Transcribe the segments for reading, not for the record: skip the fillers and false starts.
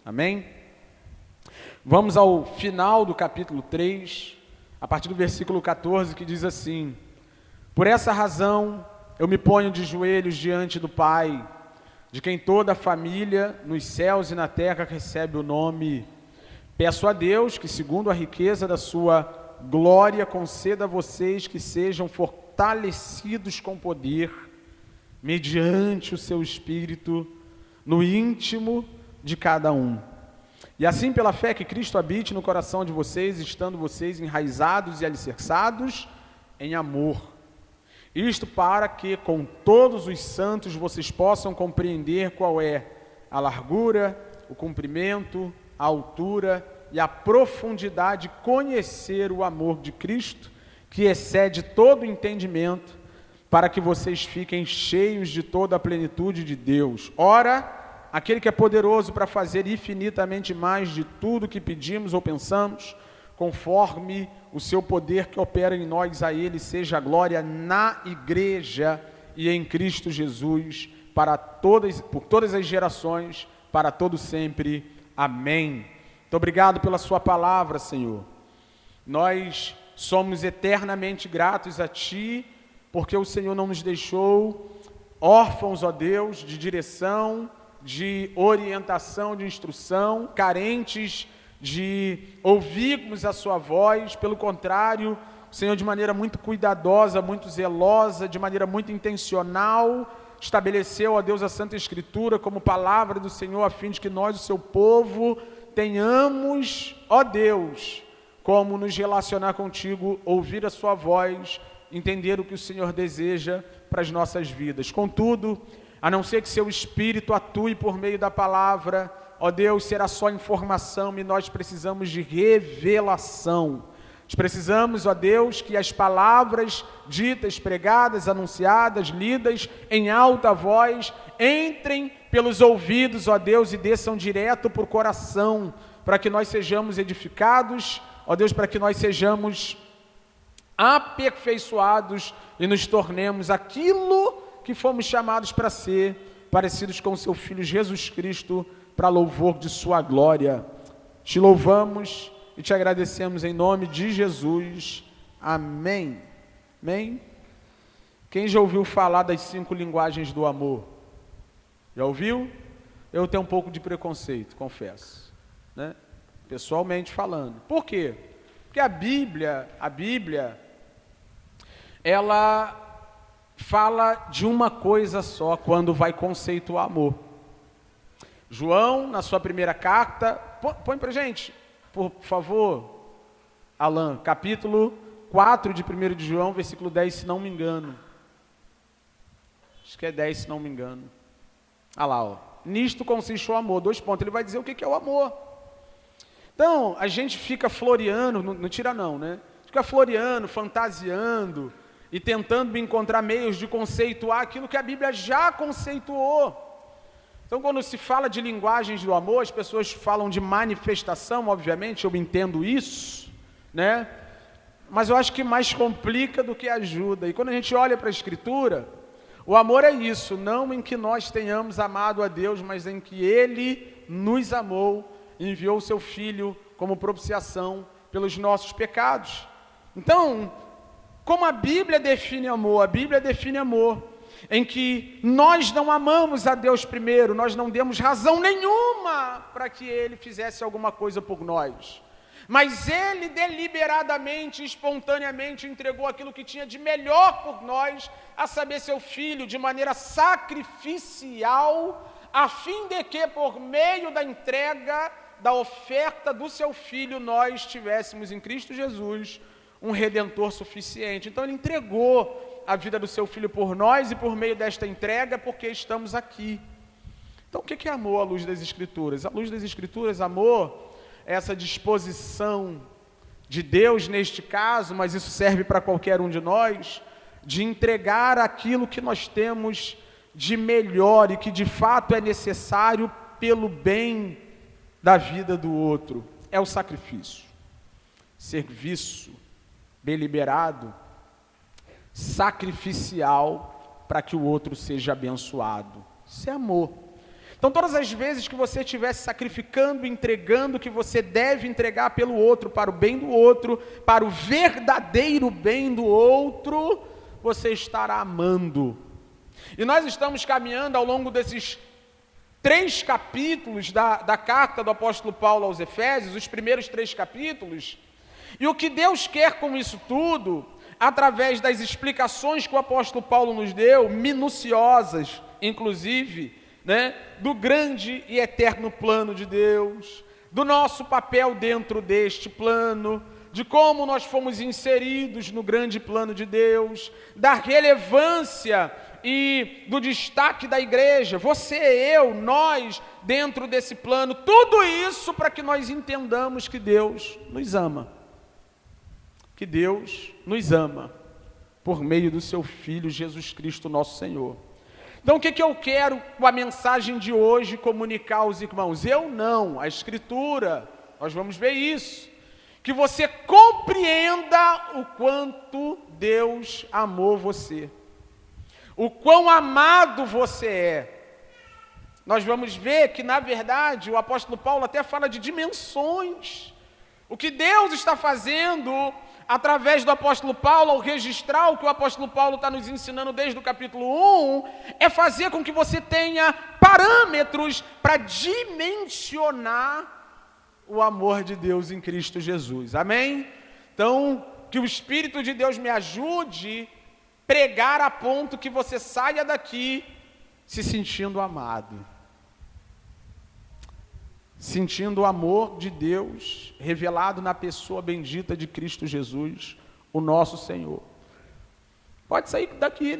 Amém? Vamos ao final do capítulo 3, a partir do versículo 14, que diz assim: Por essa razão eu me ponho de joelhos diante do Pai, de quem toda a família nos céus e na terra recebe o nome. Peço a Deus que, segundo a riqueza da sua glória, conceda a vocês que sejam fortalecidos com poder, mediante o seu Espírito, no íntimo de cada um. E assim, pela fé, que Cristo habite no coração de vocês, estando vocês enraizados e alicerçados em amor. Isto para que, com todos os santos, vocês possam compreender qual é a largura, o comprimento, a altura e a profundidade, conhecer o amor de Cristo, que excede todo o entendimento, para que vocês fiquem cheios de toda a plenitude de Deus. Ora, aquele que é poderoso para fazer infinitamente mais de tudo que pedimos ou pensamos, conforme o seu poder que opera em nós, a ele seja a glória na igreja e em Cristo Jesus, por todas as gerações, para todo sempre. Amém. Muito obrigado pela sua palavra, Senhor. Nós somos eternamente gratos a Ti, porque o Senhor não nos deixou órfãos, ó Deus, de direção, de orientação, de instrução, carentes de ouvirmos a sua voz. Pelo contrário, o Senhor, de maneira muito cuidadosa, muito zelosa, de maneira muito intencional, estabeleceu, ó Deus, a Santa Escritura como palavra do Senhor, a fim de que nós, o seu povo, tenhamos, ó Deus, como nos relacionar contigo, ouvir a sua voz, entender o que o Senhor deseja para as nossas vidas. Contudo, a não ser que seu Espírito atue por meio da palavra, ó Deus, será só informação e nós precisamos de revelação. Nós precisamos, ó Deus, que as palavras ditas, pregadas, anunciadas, lidas em alta voz, entrem pelos ouvidos, ó Deus, e desçam direto para o coração, para que nós sejamos edificados, ó Deus, para que nós sejamos aperfeiçoados e nos tornemos aquilo que fomos chamados para ser, parecidos com o seu Filho Jesus Cristo, para louvor de sua glória. Te louvamos e te agradecemos em nome de Jesus. Amém. Amém? Quem já ouviu falar das 5 linguagens do amor? Já ouviu? Eu tenho um pouco de preconceito, confesso, né? Pessoalmente falando. Por quê? Porque a Bíblia, ela fala de uma coisa só quando vai conceituar amor. João, na sua primeira carta, põe pra gente, por favor, Alan, capítulo 4 de 1 de João, versículo 10, se não me engano. Acho que é 10, se não me engano. Ah lá, ó. Nisto consiste o amor, 2 pontos. Ele vai dizer o que é o amor. Então, a gente fica floreando, não tira não, né? Fica floreando, fantasiando e tentando encontrar meios de conceituar aquilo que a Bíblia já conceituou. Então, quando se fala de linguagens do amor, as pessoas falam de manifestação, obviamente, eu entendo isso, né? Mas eu acho que mais complica do que ajuda. E quando a gente olha para a Escritura, o amor é isso, não em que nós tenhamos amado a Deus, mas em que Ele nos amou e enviou o seu Filho como propiciação pelos nossos pecados. Então, como a Bíblia define amor? A Bíblia define amor em que nós não amamos a Deus primeiro, nós não demos razão nenhuma para que Ele fizesse alguma coisa por nós. Mas Ele deliberadamente, espontaneamente entregou aquilo que tinha de melhor por nós, a saber, seu Filho, de maneira sacrificial, a fim de que, por meio da entrega, da oferta do seu Filho, nós tivéssemos em Cristo Jesus um Redentor suficiente. Então Ele entregou a vida do seu Filho por nós e por meio desta entrega, porque estamos aqui. Então o que é amor à luz das Escrituras? À luz das Escrituras, amor é essa disposição de Deus neste caso, mas isso serve para qualquer um de nós, de entregar aquilo que nós temos de melhor e que de fato é necessário pelo bem da vida do outro. É o sacrifício, serviço deliberado, sacrificial, para que o outro seja abençoado. Isso é amor. Então, todas as vezes que você estiver se sacrificando, entregando o que você deve entregar pelo outro, para o bem do outro, para o verdadeiro bem do outro, você estará amando. E nós estamos caminhando ao longo desses 3 capítulos da carta do apóstolo Paulo aos Efésios, os primeiros 3 capítulos, e o que Deus quer com isso tudo, através das explicações que o apóstolo Paulo nos deu, minuciosas, inclusive, do grande e eterno plano de Deus, do nosso papel dentro deste plano, de como nós fomos inseridos no grande plano de Deus, da relevância e do destaque da igreja, você, eu, nós, dentro desse plano, tudo isso para que nós entendamos que Deus nos ama. Que Deus nos ama por meio do seu Filho Jesus Cristo, nosso Senhor. Então, o que eu quero com a mensagem de hoje comunicar aos irmãos? Eu não, a Escritura, nós vamos ver isso. Que você compreenda o quanto Deus amou você. O quão amado você é. Nós vamos ver que, na verdade, o apóstolo Paulo até fala de dimensões. O que Deus está fazendo através do apóstolo Paulo, ao registrar o que o apóstolo Paulo está nos ensinando desde o capítulo 1, é fazer com que você tenha parâmetros para dimensionar o amor de Deus em Cristo Jesus. Amém? Então, que o Espírito de Deus me ajude a pregar a ponto que você saia daqui se sentindo amado. Sentindo o amor de Deus revelado na pessoa bendita de Cristo Jesus, o nosso Senhor. Pode sair daqui,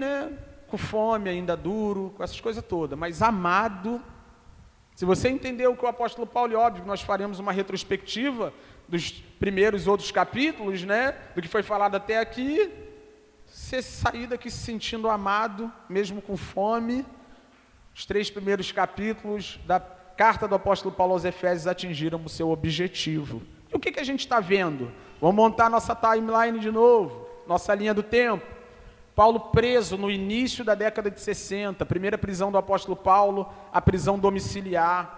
com fome, ainda duro, com essas coisas todas, mas amado. Se você entendeu o que o apóstolo Paulo, e óbvio, nós faremos uma retrospectiva dos primeiros outros capítulos, do que foi falado até aqui, você sair daqui se sentindo amado, mesmo com fome. Os 3 primeiros capítulos da carta do apóstolo Paulo aos Efésios atingiram o seu objetivo. E o que a gente está vendo? Vamos montar nossa timeline de novo, nossa linha do tempo. Paulo preso no início da década de 60, primeira prisão do apóstolo Paulo, a prisão domiciliar.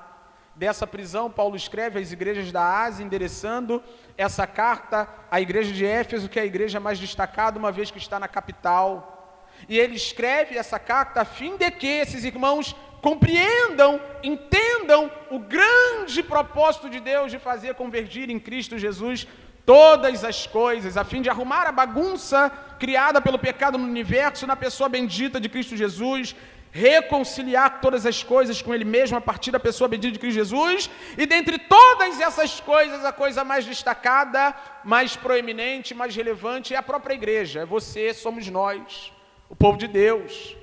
Dessa prisão, Paulo escreve às igrejas da Ásia, endereçando essa carta à igreja de Éfeso, que é a igreja mais destacada, uma vez que está na capital. E ele escreve essa carta a fim de que esses irmãos compreendam, entendam o grande propósito de Deus de fazer convergir em Cristo Jesus todas as coisas, a fim de arrumar a bagunça criada pelo pecado no universo, na pessoa bendita de Cristo Jesus, reconciliar todas as coisas com Ele mesmo a partir da pessoa bendita de Cristo Jesus, e dentre todas essas coisas, a coisa mais destacada, mais proeminente, mais relevante é a própria igreja, é você, somos nós, o povo de Deus.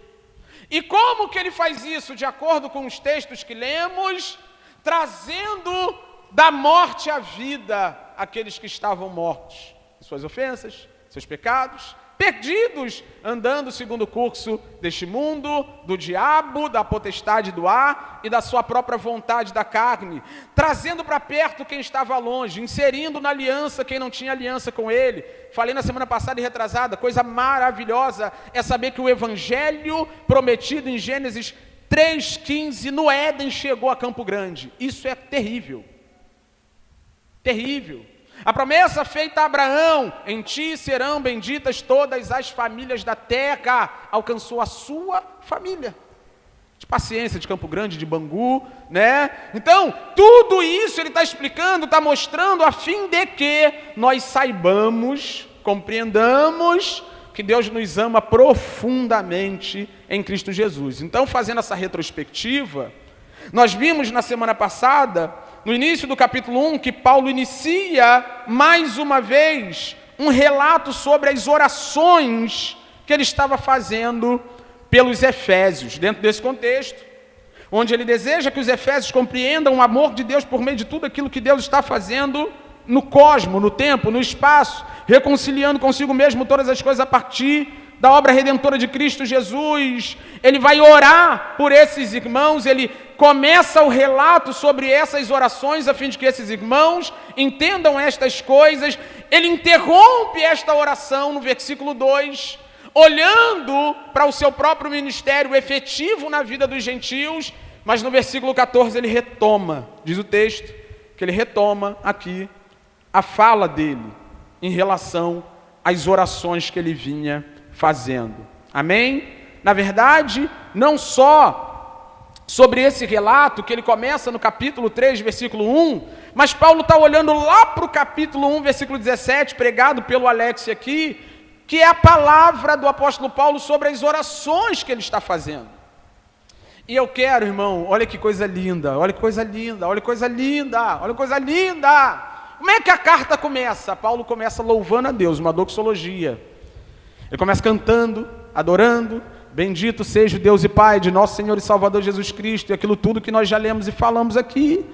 E como que ele faz isso? De acordo com os textos que lemos, trazendo da morte à vida aqueles que estavam mortos, suas ofensas, seus pecados, perdidos, andando segundo o curso deste mundo, do diabo, da potestade do ar e da sua própria vontade da carne, trazendo para perto quem estava longe, inserindo na aliança quem não tinha aliança com ele. Falei na semana passada e retrasada, coisa maravilhosa é saber que o evangelho prometido em Gênesis 3,15 no Éden chegou a Campo Grande. Isso é terrível. Terrível. A promessa feita a Abraão, em ti serão benditas todas as famílias da terra, alcançou a sua família. De Paciência, de Campo Grande, de Bangu, Então, tudo isso ele está explicando, está mostrando a fim de que nós saibamos, compreendamos que Deus nos ama profundamente em Cristo Jesus. Então, fazendo essa retrospectiva, nós vimos na semana passada, no início do capítulo 1, que Paulo inicia mais uma vez um relato sobre as orações que ele estava fazendo pelos Efésios, dentro desse contexto, onde ele deseja que os Efésios compreendam o amor de Deus por meio de tudo aquilo que Deus está fazendo no cosmo, no tempo, no espaço, reconciliando consigo mesmo todas as coisas a partir da obra redentora de Cristo Jesus. Ele vai orar por esses irmãos, ele começa o relato sobre essas orações, a fim de que esses irmãos entendam estas coisas. Ele interrompe esta oração no versículo 2, olhando para o seu próprio ministério efetivo na vida dos gentios, Mas no versículo 14 ele retoma, diz o texto, que ele retoma aqui a fala dele em relação às orações que ele vinha fazendo. Amém? Na verdade, não só sobre esse relato que ele começa no capítulo 3, versículo 1, mas Paulo está olhando lá para o capítulo 1, versículo 17, pregado pelo Alex aqui, que é a palavra do apóstolo Paulo sobre as orações que ele está fazendo. E eu quero, irmão, olha que coisa linda, olha que coisa linda, olha que coisa linda, olha que coisa linda. Como é que a carta começa? Paulo começa louvando a Deus, uma doxologia. Ele começa cantando, adorando, bendito seja o Deus e Pai de nosso Senhor e Salvador Jesus Cristo, e aquilo tudo que nós já lemos e falamos aqui.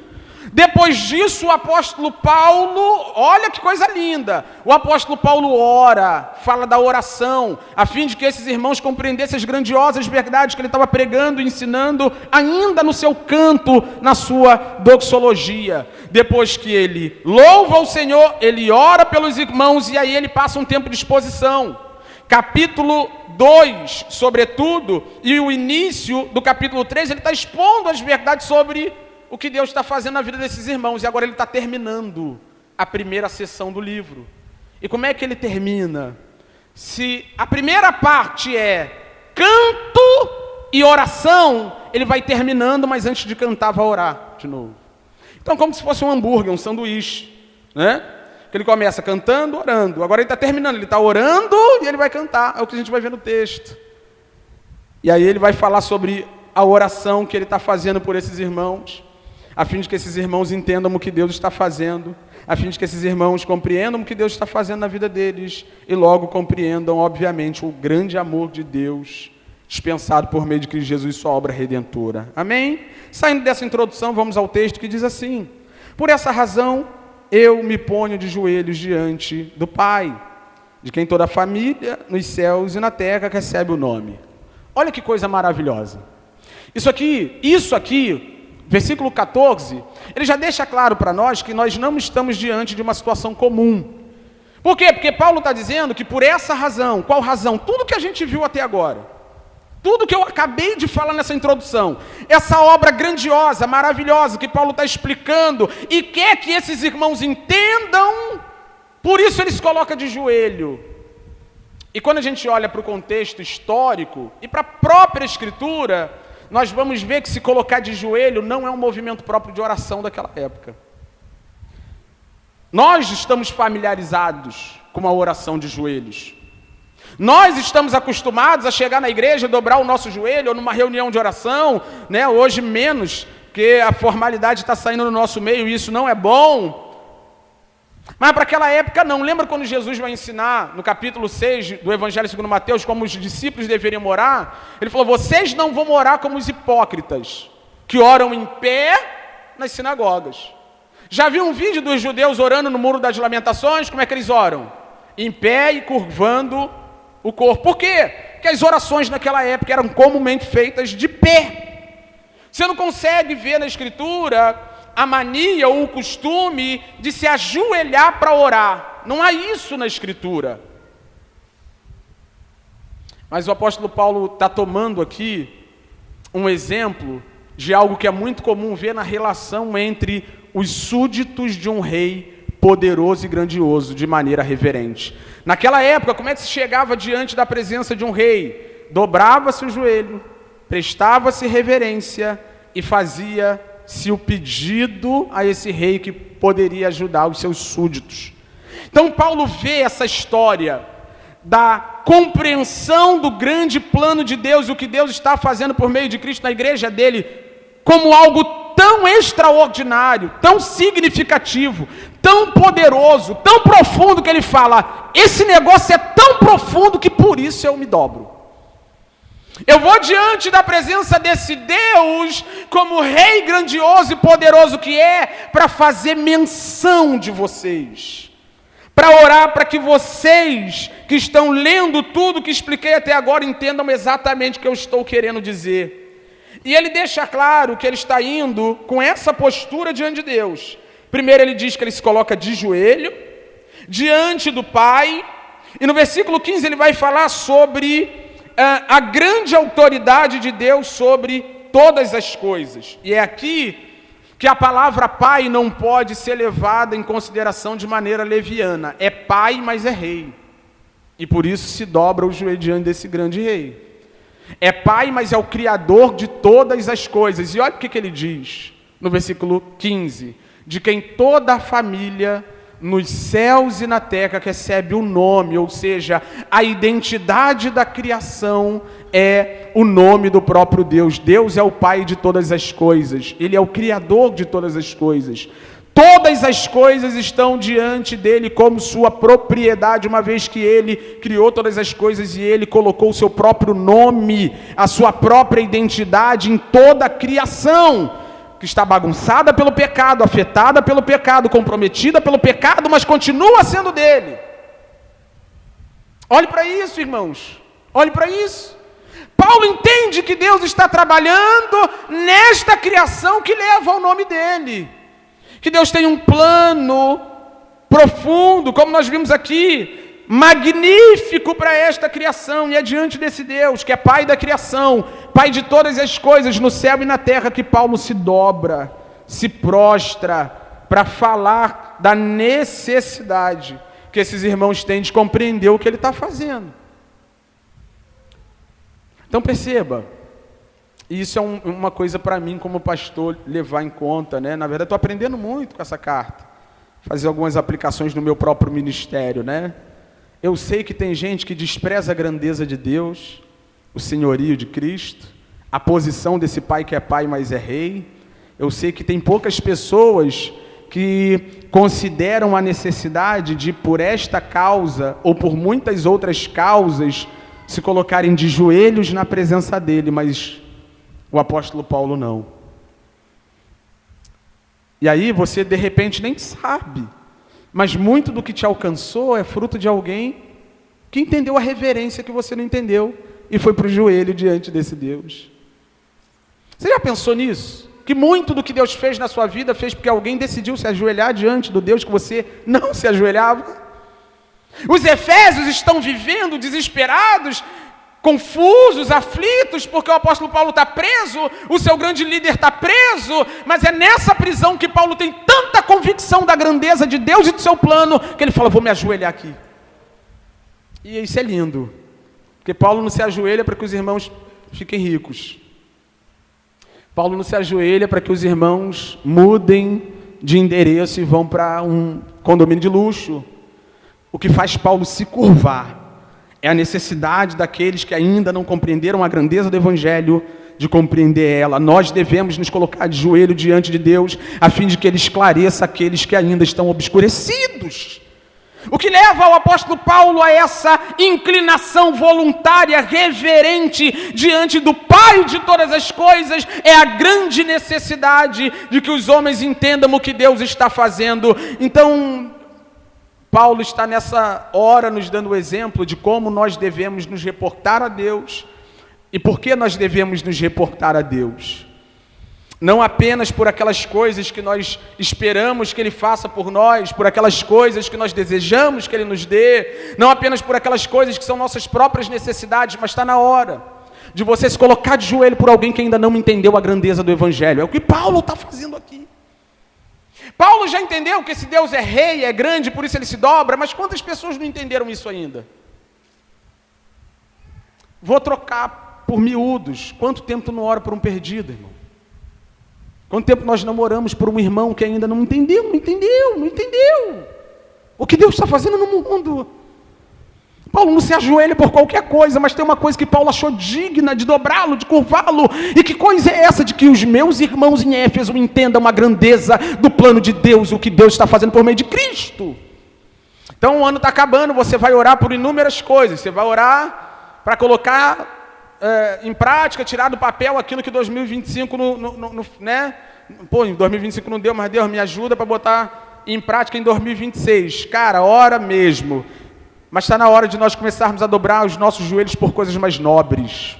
Depois disso, o apóstolo Paulo, olha que coisa linda, o apóstolo Paulo ora, fala da oração, a fim de que esses irmãos compreendessem as grandiosas verdades que ele estava pregando e ensinando, ainda no seu canto, na sua doxologia. Depois que ele louva o Senhor, ele ora pelos irmãos, e aí ele passa um tempo de exposição. Capítulo 2, sobretudo, e o início do capítulo 3, ele está expondo as verdades sobre o que Deus está fazendo na vida desses irmãos, e agora ele está terminando a primeira sessão do livro. E como é que ele termina? Se a primeira parte é canto e oração, ele vai terminando, mas antes de cantar vai orar de novo. Então, como se fosse um hambúrguer, um sanduíche, né? Que ele começa cantando, orando. Agora ele está terminando, ele está orando e ele vai cantar. É o que a gente vai ver no texto. E aí ele vai falar sobre a oração que ele está fazendo por esses irmãos, a fim de que esses irmãos entendam o que Deus está fazendo, a fim de que esses irmãos compreendam o que Deus está fazendo na vida deles, e logo compreendam, obviamente, o grande amor de Deus, dispensado por meio de Cristo Jesus e sua obra redentora. Amém? Saindo dessa introdução, vamos ao texto que diz assim: por essa razão, eu me ponho de joelhos diante do Pai, de quem toda a família, nos céus e na terra, recebe o nome. Olha que coisa maravilhosa. Isso aqui, versículo 14, ele já deixa claro para nós que nós não estamos diante de uma situação comum. Por quê? Porque Paulo está dizendo que por essa razão, qual razão? Tudo que a gente viu até agora, tudo que eu acabei de falar nessa introdução, essa obra grandiosa, maravilhosa, que Paulo está explicando, e quer que esses irmãos entendam, por isso ele se coloca de joelho. E quando a gente olha para o contexto histórico, e para a própria Escritura, nós vamos ver que se colocar de joelho não é um movimento próprio de oração daquela época. Nós estamos familiarizados com a oração de joelhos. Nós estamos acostumados a chegar na igreja, dobrar o nosso joelho, ou numa reunião de oração, né? Hoje menos, porque a formalidade está saindo no nosso meio e isso não é bom. Mas para aquela época não. Lembra quando Jesus vai ensinar no capítulo 6 do Evangelho segundo Mateus como os discípulos deveriam orar? Ele falou: vocês não vão orar como os hipócritas, que oram em pé nas sinagogas. Já viu um vídeo dos judeus orando no Muro das Lamentações? Como é que eles oram? Em pé e curvando o corpo. Por quê? Porque as orações naquela época eram comumente feitas de pé. Você não consegue ver na Escritura a mania ou o costume de se ajoelhar para orar. Não há isso na Escritura. Mas o apóstolo Paulo está tomando aqui um exemplo de algo que é muito comum ver na relação entre os súditos de um rei poderoso e grandioso, de maneira reverente. Naquela época, como é que se chegava diante da presença de um rei? Dobrava-se o joelho, prestava-se reverência e fazia-se o pedido a esse rei que poderia ajudar os seus súditos. Então Paulo vê essa história da compreensão do grande plano de Deus, o que Deus está fazendo por meio de Cristo na igreja dele, como algo tão extraordinário, tão significativo, tão poderoso, tão profundo, que ele fala: esse negócio é tão profundo que por isso eu me dobro. Eu vou diante da presença desse Deus, como rei grandioso e poderoso que é, para fazer menção de vocês, para orar para que vocês que estão lendo tudo que expliquei até agora entendam exatamente o que eu estou querendo dizer. E ele deixa claro que ele está indo com essa postura diante de Deus. Primeiro ele diz que ele se coloca de joelho, diante do Pai, e no versículo 15 ele vai falar sobre a grande autoridade de Deus sobre todas as coisas. E é aqui que a palavra pai não pode ser levada em consideração de maneira leviana. É pai, mas é rei. E por isso se dobra o joelho diante desse grande rei. É pai, mas é o criador de todas as coisas. E olha o que ele diz no versículo 15. De quem toda a família nos céus e na terra recebe o nome, ou seja, a identidade da criação é o nome do próprio Deus. Deus é o Pai de todas as coisas, Ele é o Criador de todas as coisas. Todas as coisas estão diante dele como sua propriedade, uma vez que ele criou todas as coisas e ele colocou o seu próprio nome, a sua própria identidade em toda a criação, que está bagunçada pelo pecado, afetada pelo pecado, comprometida pelo pecado, mas continua sendo dele. Olhe para isso, irmãos. Olhe para isso. Paulo entende que Deus está trabalhando nesta criação que leva ao nome dele. Que Deus tem um plano profundo, como nós vimos aqui, magnífico para esta criação, e é diante desse Deus, que é Pai da criação, Pai de todas as coisas no céu e na terra, que Paulo se dobra, se prostra, para falar da necessidade que esses irmãos têm de compreender o que ele está fazendo. Então perceba, e isso é uma coisa para mim como pastor levar em conta, né? Na verdade estou aprendendo muito com essa carta, fazer algumas aplicações no meu próprio ministério, né? Eu sei que tem gente que despreza a grandeza de Deus, o senhorio de Cristo, a posição desse pai que é pai, mas é rei. Eu sei que tem poucas pessoas que consideram a necessidade de, por esta causa, ou por muitas outras causas, se colocarem de joelhos na presença dele, mas o apóstolo Paulo não. E aí você de repente nem sabe, mas muito do que te alcançou é fruto de alguém que entendeu a reverência que você não entendeu e foi para o joelho diante desse Deus. Você já pensou nisso? Que muito do que Deus fez na sua vida fez porque alguém decidiu se ajoelhar diante do Deus que você não se ajoelhava? Os efésios estão vivendo desesperados, confusos, aflitos, porque o apóstolo Paulo está preso, o seu grande líder está preso, mas é nessa prisão que Paulo tem tanta convicção da grandeza de Deus e do seu plano, que ele fala, vou me ajoelhar aqui. E isso é lindo, porque Paulo não se ajoelha para que os irmãos fiquem ricos. Paulo não se ajoelha para que os irmãos mudem de endereço e vão para um condomínio de luxo. O que faz Paulo se curvar é a necessidade daqueles que ainda não compreenderam a grandeza do Evangelho, de compreender ela. Nós devemos nos colocar de joelho diante de Deus, a fim de que Ele esclareça aqueles que ainda estão obscurecidos. O que leva o apóstolo Paulo a essa inclinação voluntária, reverente, diante do Pai de todas as coisas, é a grande necessidade de que os homens entendam o que Deus está fazendo. Então, Paulo está nessa hora nos dando o exemplo de como nós devemos nos reportar a Deus e por que nós devemos nos reportar a Deus. Não apenas por aquelas coisas que nós esperamos que Ele faça por nós, por aquelas coisas que nós desejamos que Ele nos dê, não apenas por aquelas coisas que são nossas próprias necessidades, mas está na hora de você se colocar de joelho por alguém que ainda não entendeu a grandeza do Evangelho. É o que Paulo está fazendo aqui. Paulo já entendeu que esse Deus é rei, é grande, por isso ele se dobra, mas quantas pessoas não entenderam isso ainda? Vou trocar por miúdos. Quanto tempo tu não ora por um perdido, irmão? Quanto tempo nós não oramos por um irmão que ainda não entendeu? O que Deus está fazendo no mundo? Paulo não se ajoelha por qualquer coisa, mas tem uma coisa que Paulo achou digna de dobrá-lo, de curvá-lo. E que coisa é essa? De que os meus irmãos em Éfeso entendam a grandeza do plano de Deus, o que Deus está fazendo por meio de Cristo. Então o ano está acabando, você vai orar por inúmeras coisas. Você vai orar para colocar em prática, tirar do papel aquilo que 2025, né? Pô, em 2025 não deu, mas Deus me ajuda para botar em prática em 2026. Cara, ora mesmo. Mas está na hora de nós começarmos a dobrar os nossos joelhos por coisas mais nobres.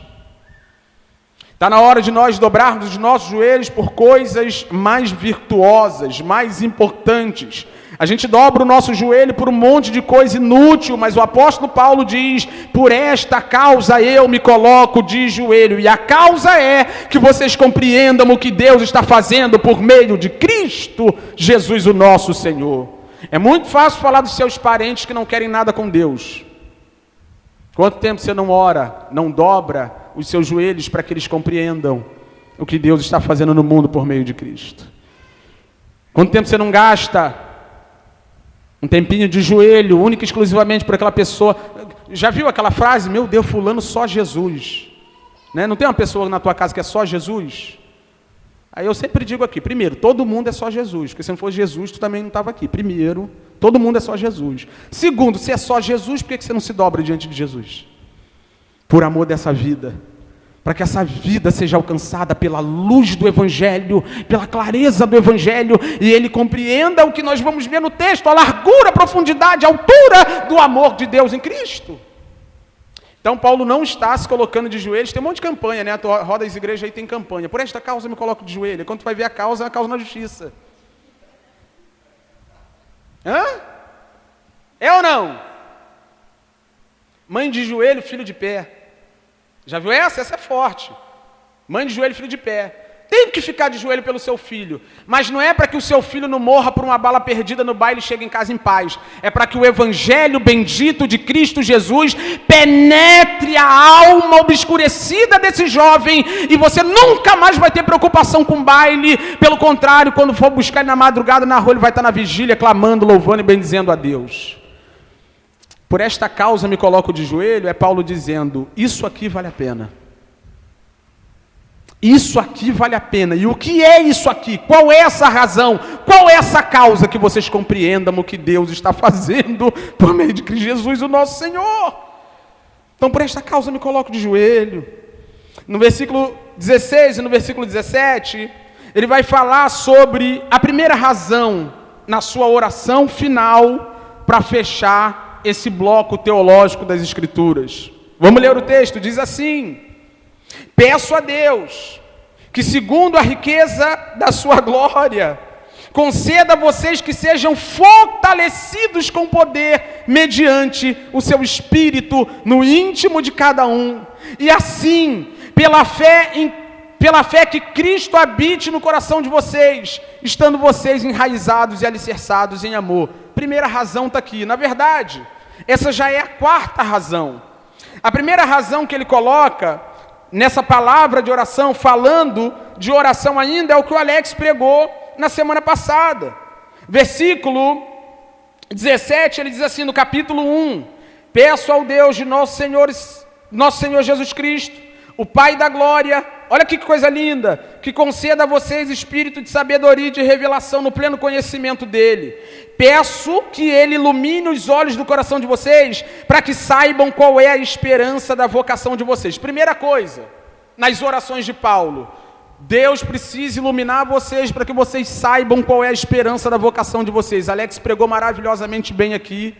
Está na hora de nós dobrarmos os nossos joelhos por coisas mais virtuosas, mais importantes. A gente dobra o nosso joelho por um monte de coisa inútil, mas o apóstolo Paulo diz: por esta causa eu me coloco de joelho. E a causa é que vocês compreendam o que Deus está fazendo por meio de Cristo Jesus, o nosso Senhor. É muito fácil falar dos seus parentes que não querem nada com Deus. Quanto tempo você não ora, não dobra os seus joelhos para que eles compreendam o que Deus está fazendo no mundo por meio de Cristo? Quanto tempo você não gasta um tempinho de joelho, única e exclusivamente por aquela pessoa? Já viu aquela frase, meu Deus, fulano só Jesus? Né? Não tem uma pessoa na tua casa que é só Jesus? Aí eu sempre digo aqui, primeiro, todo mundo é só Jesus, porque se não fosse Jesus, tu também não estava aqui. Primeiro, todo mundo é só Jesus. Segundo, se é só Jesus, por que você não se dobra diante de Jesus? Por amor dessa vida, para que essa vida seja alcançada pela luz do Evangelho, pela clareza do Evangelho, e ele compreenda o que nós vamos ver no texto, a largura, a profundidade, a altura do amor de Deus em Cristo. Então Paulo não está se colocando de joelhos. Tem um monte de campanha, né? A roda das igrejas aí tem campanha. Por esta causa eu me coloco de joelho. Quando tu vai ver a causa, é a causa na justiça. Hã? É ou não? Mãe de joelho, filho de pé. Já viu essa? Essa é forte. Mãe de joelho, filho de pé. Tem que ficar de joelho pelo seu filho, mas não é para que o seu filho não morra por uma bala perdida no baile e chegue em casa em paz. É para que o evangelho bendito de Cristo Jesus penetre a alma obscurecida desse jovem e você nunca mais vai ter preocupação com baile. Pelo contrário, quando for buscar ele na madrugada na rua, ele vai estar na vigília clamando, louvando e bendizendo a Deus. Por esta causa me coloco de joelho, é Paulo dizendo, isso aqui vale a pena. Isso aqui vale a pena. E o que é isso aqui? Qual é essa razão? Qual é essa causa? Que vocês compreendam o que Deus está fazendo por meio de Cristo Jesus, o nosso Senhor. Então, por esta causa me coloco de joelho. No versículo 16 e no versículo 17, ele vai falar sobre a primeira razão na sua oração final para fechar esse bloco teológico das Escrituras. Vamos ler o texto, diz assim: peço a Deus que, segundo a riqueza da sua glória, conceda a vocês que sejam fortalecidos com poder mediante o seu Espírito no íntimo de cada um, e assim, pela fé que Cristo habite no coração de vocês, estando vocês enraizados e alicerçados em amor. Primeira razão está aqui. Na verdade, essa já é a quarta razão. A primeira razão que ele coloca nessa palavra de oração, falando de oração ainda, é o que o Alex pregou na semana passada. Versículo 17, ele diz assim, no capítulo 1, peço ao Deus de nosso Senhor Jesus Cristo, o Pai da glória, olha que coisa linda, que conceda a vocês espírito de sabedoria e de revelação no pleno conhecimento dele. Peço que ele ilumine os olhos do coração de vocês, para que saibam qual é a esperança da vocação de vocês. Primeira coisa, nas orações de Paulo, Deus precisa iluminar vocês, para que vocês saibam qual é a esperança da vocação de vocês. Alex pregou maravilhosamente bem aqui,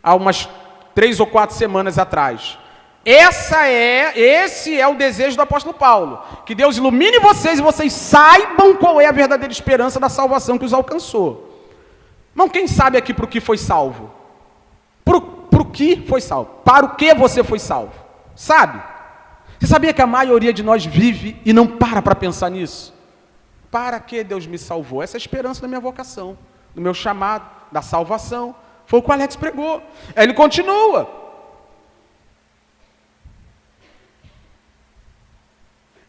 há umas 3 ou 4 semanas atrás. Esse é o desejo do apóstolo Paulo, que Deus ilumine vocês e vocês saibam qual é a verdadeira esperança da salvação que os alcançou. Irmão, quem sabe aqui para o que foi salvo? Para o que foi salvo? Para o que você foi salvo? Sabe? Você sabia que a maioria de nós vive e não para pensar nisso? Para que Deus me salvou? Essa é a esperança da minha vocação, do meu chamado, da salvação. Foi o que o Alex pregou. Aí ele continua.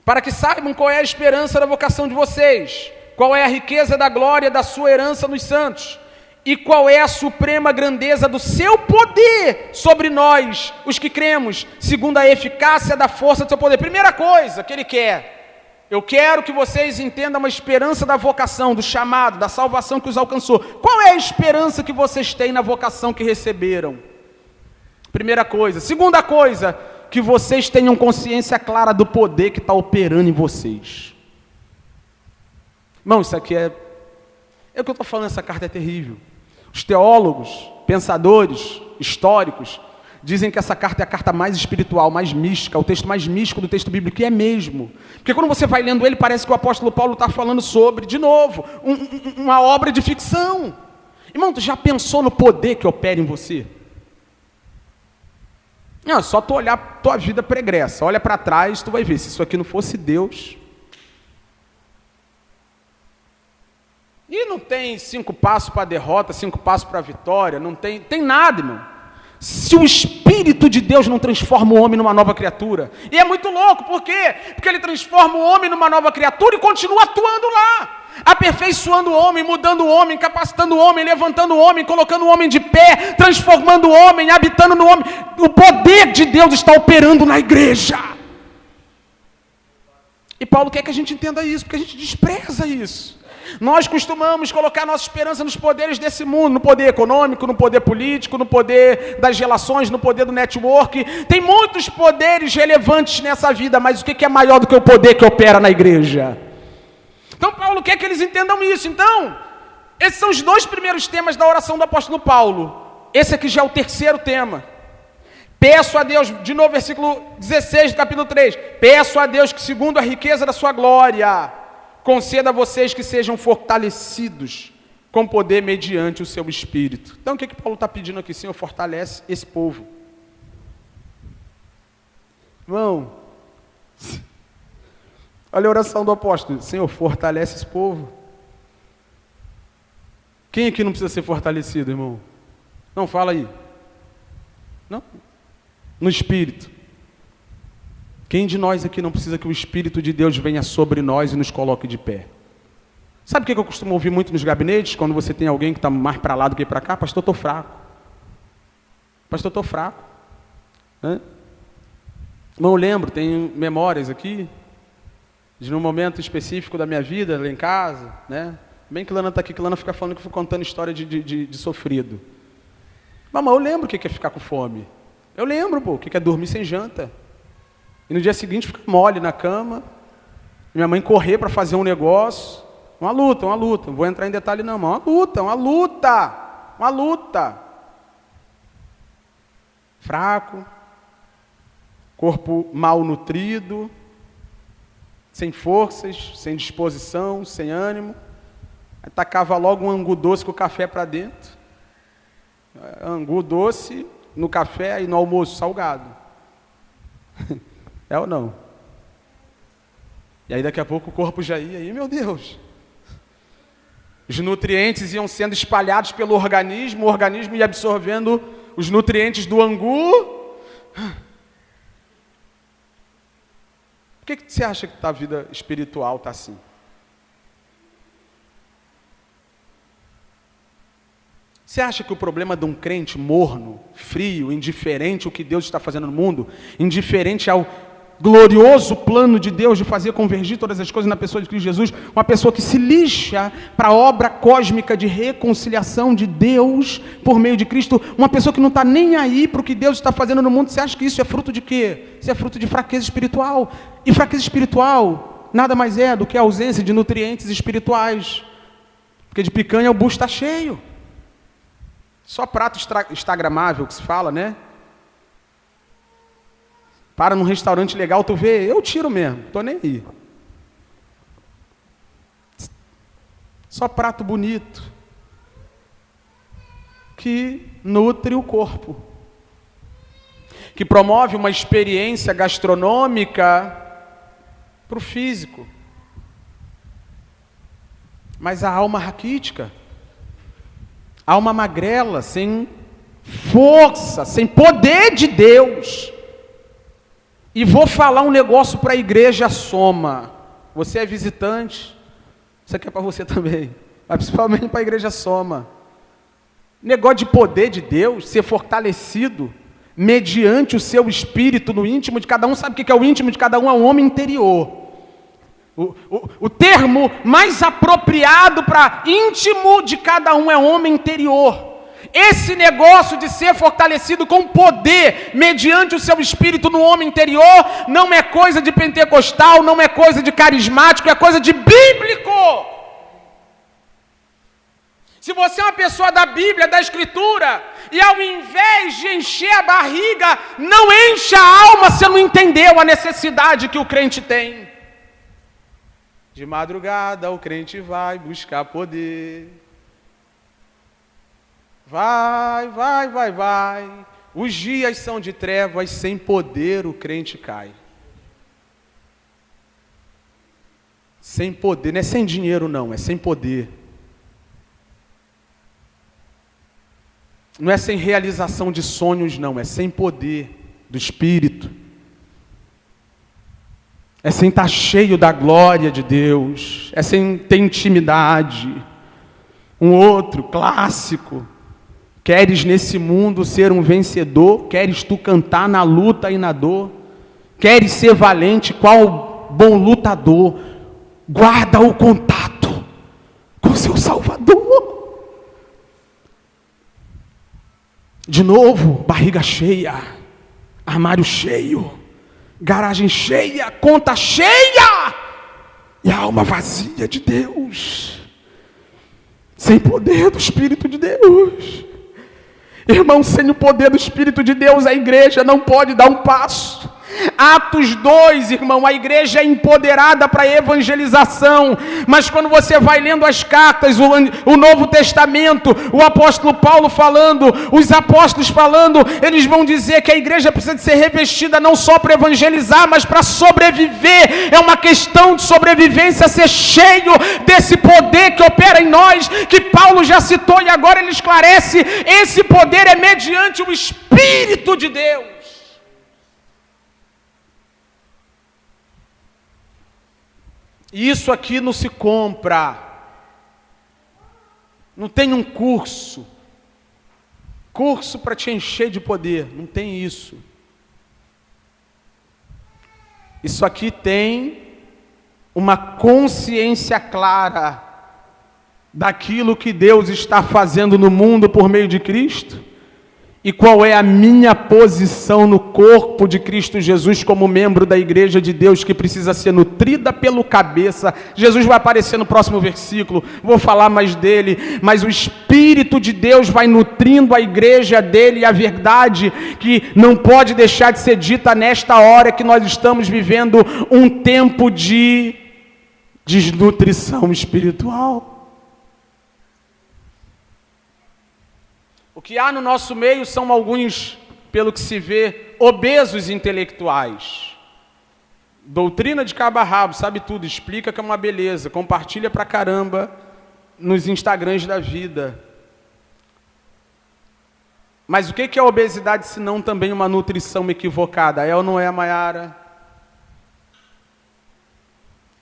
Para que saibam qual é a esperança da vocação de vocês, qual é a riqueza da glória da sua herança nos santos, e qual é a suprema grandeza do seu poder sobre nós, os que cremos, segundo a eficácia da força do seu poder. Primeira coisa que ele quer, eu quero que vocês entendam a esperança da vocação, do chamado, da salvação que os alcançou. Qual é a esperança que vocês têm na vocação que receberam? Primeira coisa. Segunda coisa, que vocês tenham consciência clara do poder que está operando em vocês. Irmão, isso aqui é o que eu estou falando, essa carta é terrível. Os teólogos, pensadores, históricos, Dizem que essa carta é a carta mais espiritual, mais mística, o texto mais místico do texto bíblico, e é mesmo. Porque quando você vai lendo ele, parece que o apóstolo Paulo está falando sobre, de novo, uma obra de ficção. Irmão, tu já pensou no poder que opera em você? Não, só tu olhar tua vida pregressa, olha para trás, tu vai ver, se isso aqui não fosse Deus. E não tem 5 passos para a derrota, 5 passos para a vitória, não tem nada, irmão. Se o Espírito de Deus não transforma o homem numa nova criatura, e é muito louco, por quê? Porque ele transforma o homem numa nova criatura e continua atuando lá, aperfeiçoando o homem, mudando o homem, capacitando o homem, levantando o homem, colocando o homem de pé, transformando o homem, habitando no homem. O poder de Deus está operando na igreja. E Paulo quer que a gente entenda isso, porque a gente despreza isso. Nós costumamos colocar nossa esperança nos poderes desse mundo, no poder econômico, no poder político, no poder das relações, no poder do network. Tem muitos poderes relevantes nessa vida, mas o que é maior do que o poder que opera na igreja? Então Paulo quer que eles entendam isso. Então, esses são os 2 primeiros temas da oração do apóstolo Paulo. Esse aqui já é o 3º tema. Peço a Deus, de novo versículo 16 do capítulo 3, peço a Deus que segundo a riqueza da sua glória, conceda a vocês que sejam fortalecidos com poder mediante o seu Espírito. Então o que Paulo está pedindo aqui? Senhor, fortalece esse povo. Irmão, olha a oração do apóstolo. Senhor, fortalece esse povo. Quem aqui não precisa ser fortalecido, irmão? Não, fala aí. Não? No Espírito. Quem de nós aqui não precisa que o Espírito de Deus venha sobre nós e nos coloque de pé? Sabe o que eu costumo ouvir muito nos gabinetes, quando você tem alguém que está mais para lá do que para cá? Pastor, estou fraco. Pastor, estou fraco. Irmão, eu lembro, tenho memórias aqui, de um momento específico da minha vida, lá em casa, né? Bem que Lana está aqui, que Lana fica falando que eu fui contando história de sofrido. Mamãe, eu lembro o que é ficar com fome. Eu lembro, pô, o que é dormir sem janta. E no dia seguinte ficar mole na cama, minha mãe correr para fazer um negócio, uma luta, não vou entrar em detalhe não, mas uma luta. Fraco, corpo mal nutrido, sem forças, sem disposição, sem ânimo, aí tacava logo um angu doce com o café para dentro, angu doce no café e no almoço salgado. É ou não? E aí daqui a pouco o corpo já ia, aí meu Deus. Os nutrientes iam sendo espalhados pelo organismo, o organismo ia absorvendo os nutrientes do angu. Por que você acha que a vida espiritual está assim? Você acha que o problema de um crente morno, frio, indiferente ao que Deus está fazendo no mundo, indiferente ao glorioso plano de Deus de fazer convergir todas as coisas na pessoa de Cristo Jesus, uma pessoa que se lixa para a obra cósmica de reconciliação de Deus por meio de Cristo, uma pessoa que não está nem aí para o que Deus está fazendo no mundo, você acha que isso é fruto de quê? Isso é fruto de fraqueza espiritual. E fraqueza espiritual nada mais é do que a ausência de nutrientes espirituais. Porque de picanha o bucho está cheio. Só prato instagramável que se fala, né? Para num restaurante legal, tu vê, eu tiro mesmo, tô nem aí. Só prato bonito, que nutre o corpo, que promove uma experiência gastronômica para o físico. Mas a alma raquítica, a alma magrela, sem força, sem poder de Deus. E vou falar um negócio para a igreja Soma. Você é visitante, isso aqui é para você também, mas principalmente para a igreja Soma. Negócio de poder de Deus, ser fortalecido mediante o seu espírito no íntimo de cada um. Sabe o que é o íntimo de cada um? É o homem interior. O termo mais apropriado para íntimo de cada um é homem interior. Esse negócio de ser fortalecido com poder mediante o seu espírito no homem interior não é coisa de pentecostal, não é coisa de carismático, é coisa de bíblico. Se você é uma pessoa da Bíblia, da Escritura, e ao invés de encher a barriga, não enche a alma, você não entendeu a necessidade que o crente tem. De madrugada o crente vai buscar poder. Vai. Os dias são de trevas, sem poder o crente cai. Sem poder, não é sem dinheiro não, é sem poder. Não é sem realização de sonhos não, é sem poder do Espírito. É sem estar cheio da glória de Deus, é sem ter intimidade. Um outro clássico: queres nesse mundo ser um vencedor? Queres tu cantar na luta e na dor? Queres ser valente, qual bom lutador? Guarda o contato com seu Salvador. De novo, barriga cheia, armário cheio, garagem cheia, conta cheia, e a alma vazia de Deus, sem poder do Espírito de Deus. Irmão, sem o poder do Espírito de Deus, a igreja não pode dar um passo. Atos 2, irmão, a igreja é empoderada para a evangelização, mas quando você vai lendo as cartas, o Novo Testamento, o apóstolo Paulo falando, os apóstolos falando, eles vão dizer que a igreja precisa de ser revestida não só para evangelizar, mas para sobreviver. É uma questão de sobrevivência, ser cheio desse poder que opera em nós, que Paulo já citou e agora ele esclarece. Esse poder é mediante o Espírito de Deus. E isso aqui não se compra, não tem um curso para te encher de poder, não tem isso. Isso aqui tem uma consciência clara daquilo que Deus está fazendo no mundo por meio de Cristo. E qual é a minha posição no corpo de Cristo Jesus como membro da igreja de Deus que precisa ser nutrida pelo cabeça. Jesus vai aparecer no próximo versículo, vou falar mais dele, mas o Espírito de Deus vai nutrindo a igreja dele, e a verdade que não pode deixar de ser dita nesta hora que nós estamos vivendo um tempo de desnutrição espiritual. O que há no nosso meio são alguns, pelo que se vê, obesos intelectuais. Doutrina de cabo a rabo, sabe tudo, explica que é uma beleza, compartilha pra caramba nos Instagrams da vida. Mas o que é obesidade se não também uma nutrição equivocada? É ou não é, Maiara?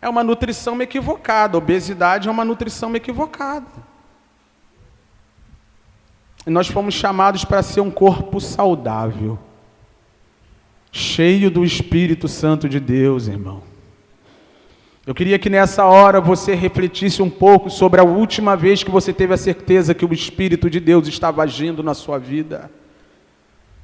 É uma nutrição equivocada, obesidade é uma nutrição equivocada. E nós fomos chamados para ser um corpo saudável, cheio do Espírito Santo de Deus, irmão. Eu queria que nessa hora você refletisse um pouco sobre a última vez que você teve a certeza que o Espírito de Deus estava agindo na sua vida.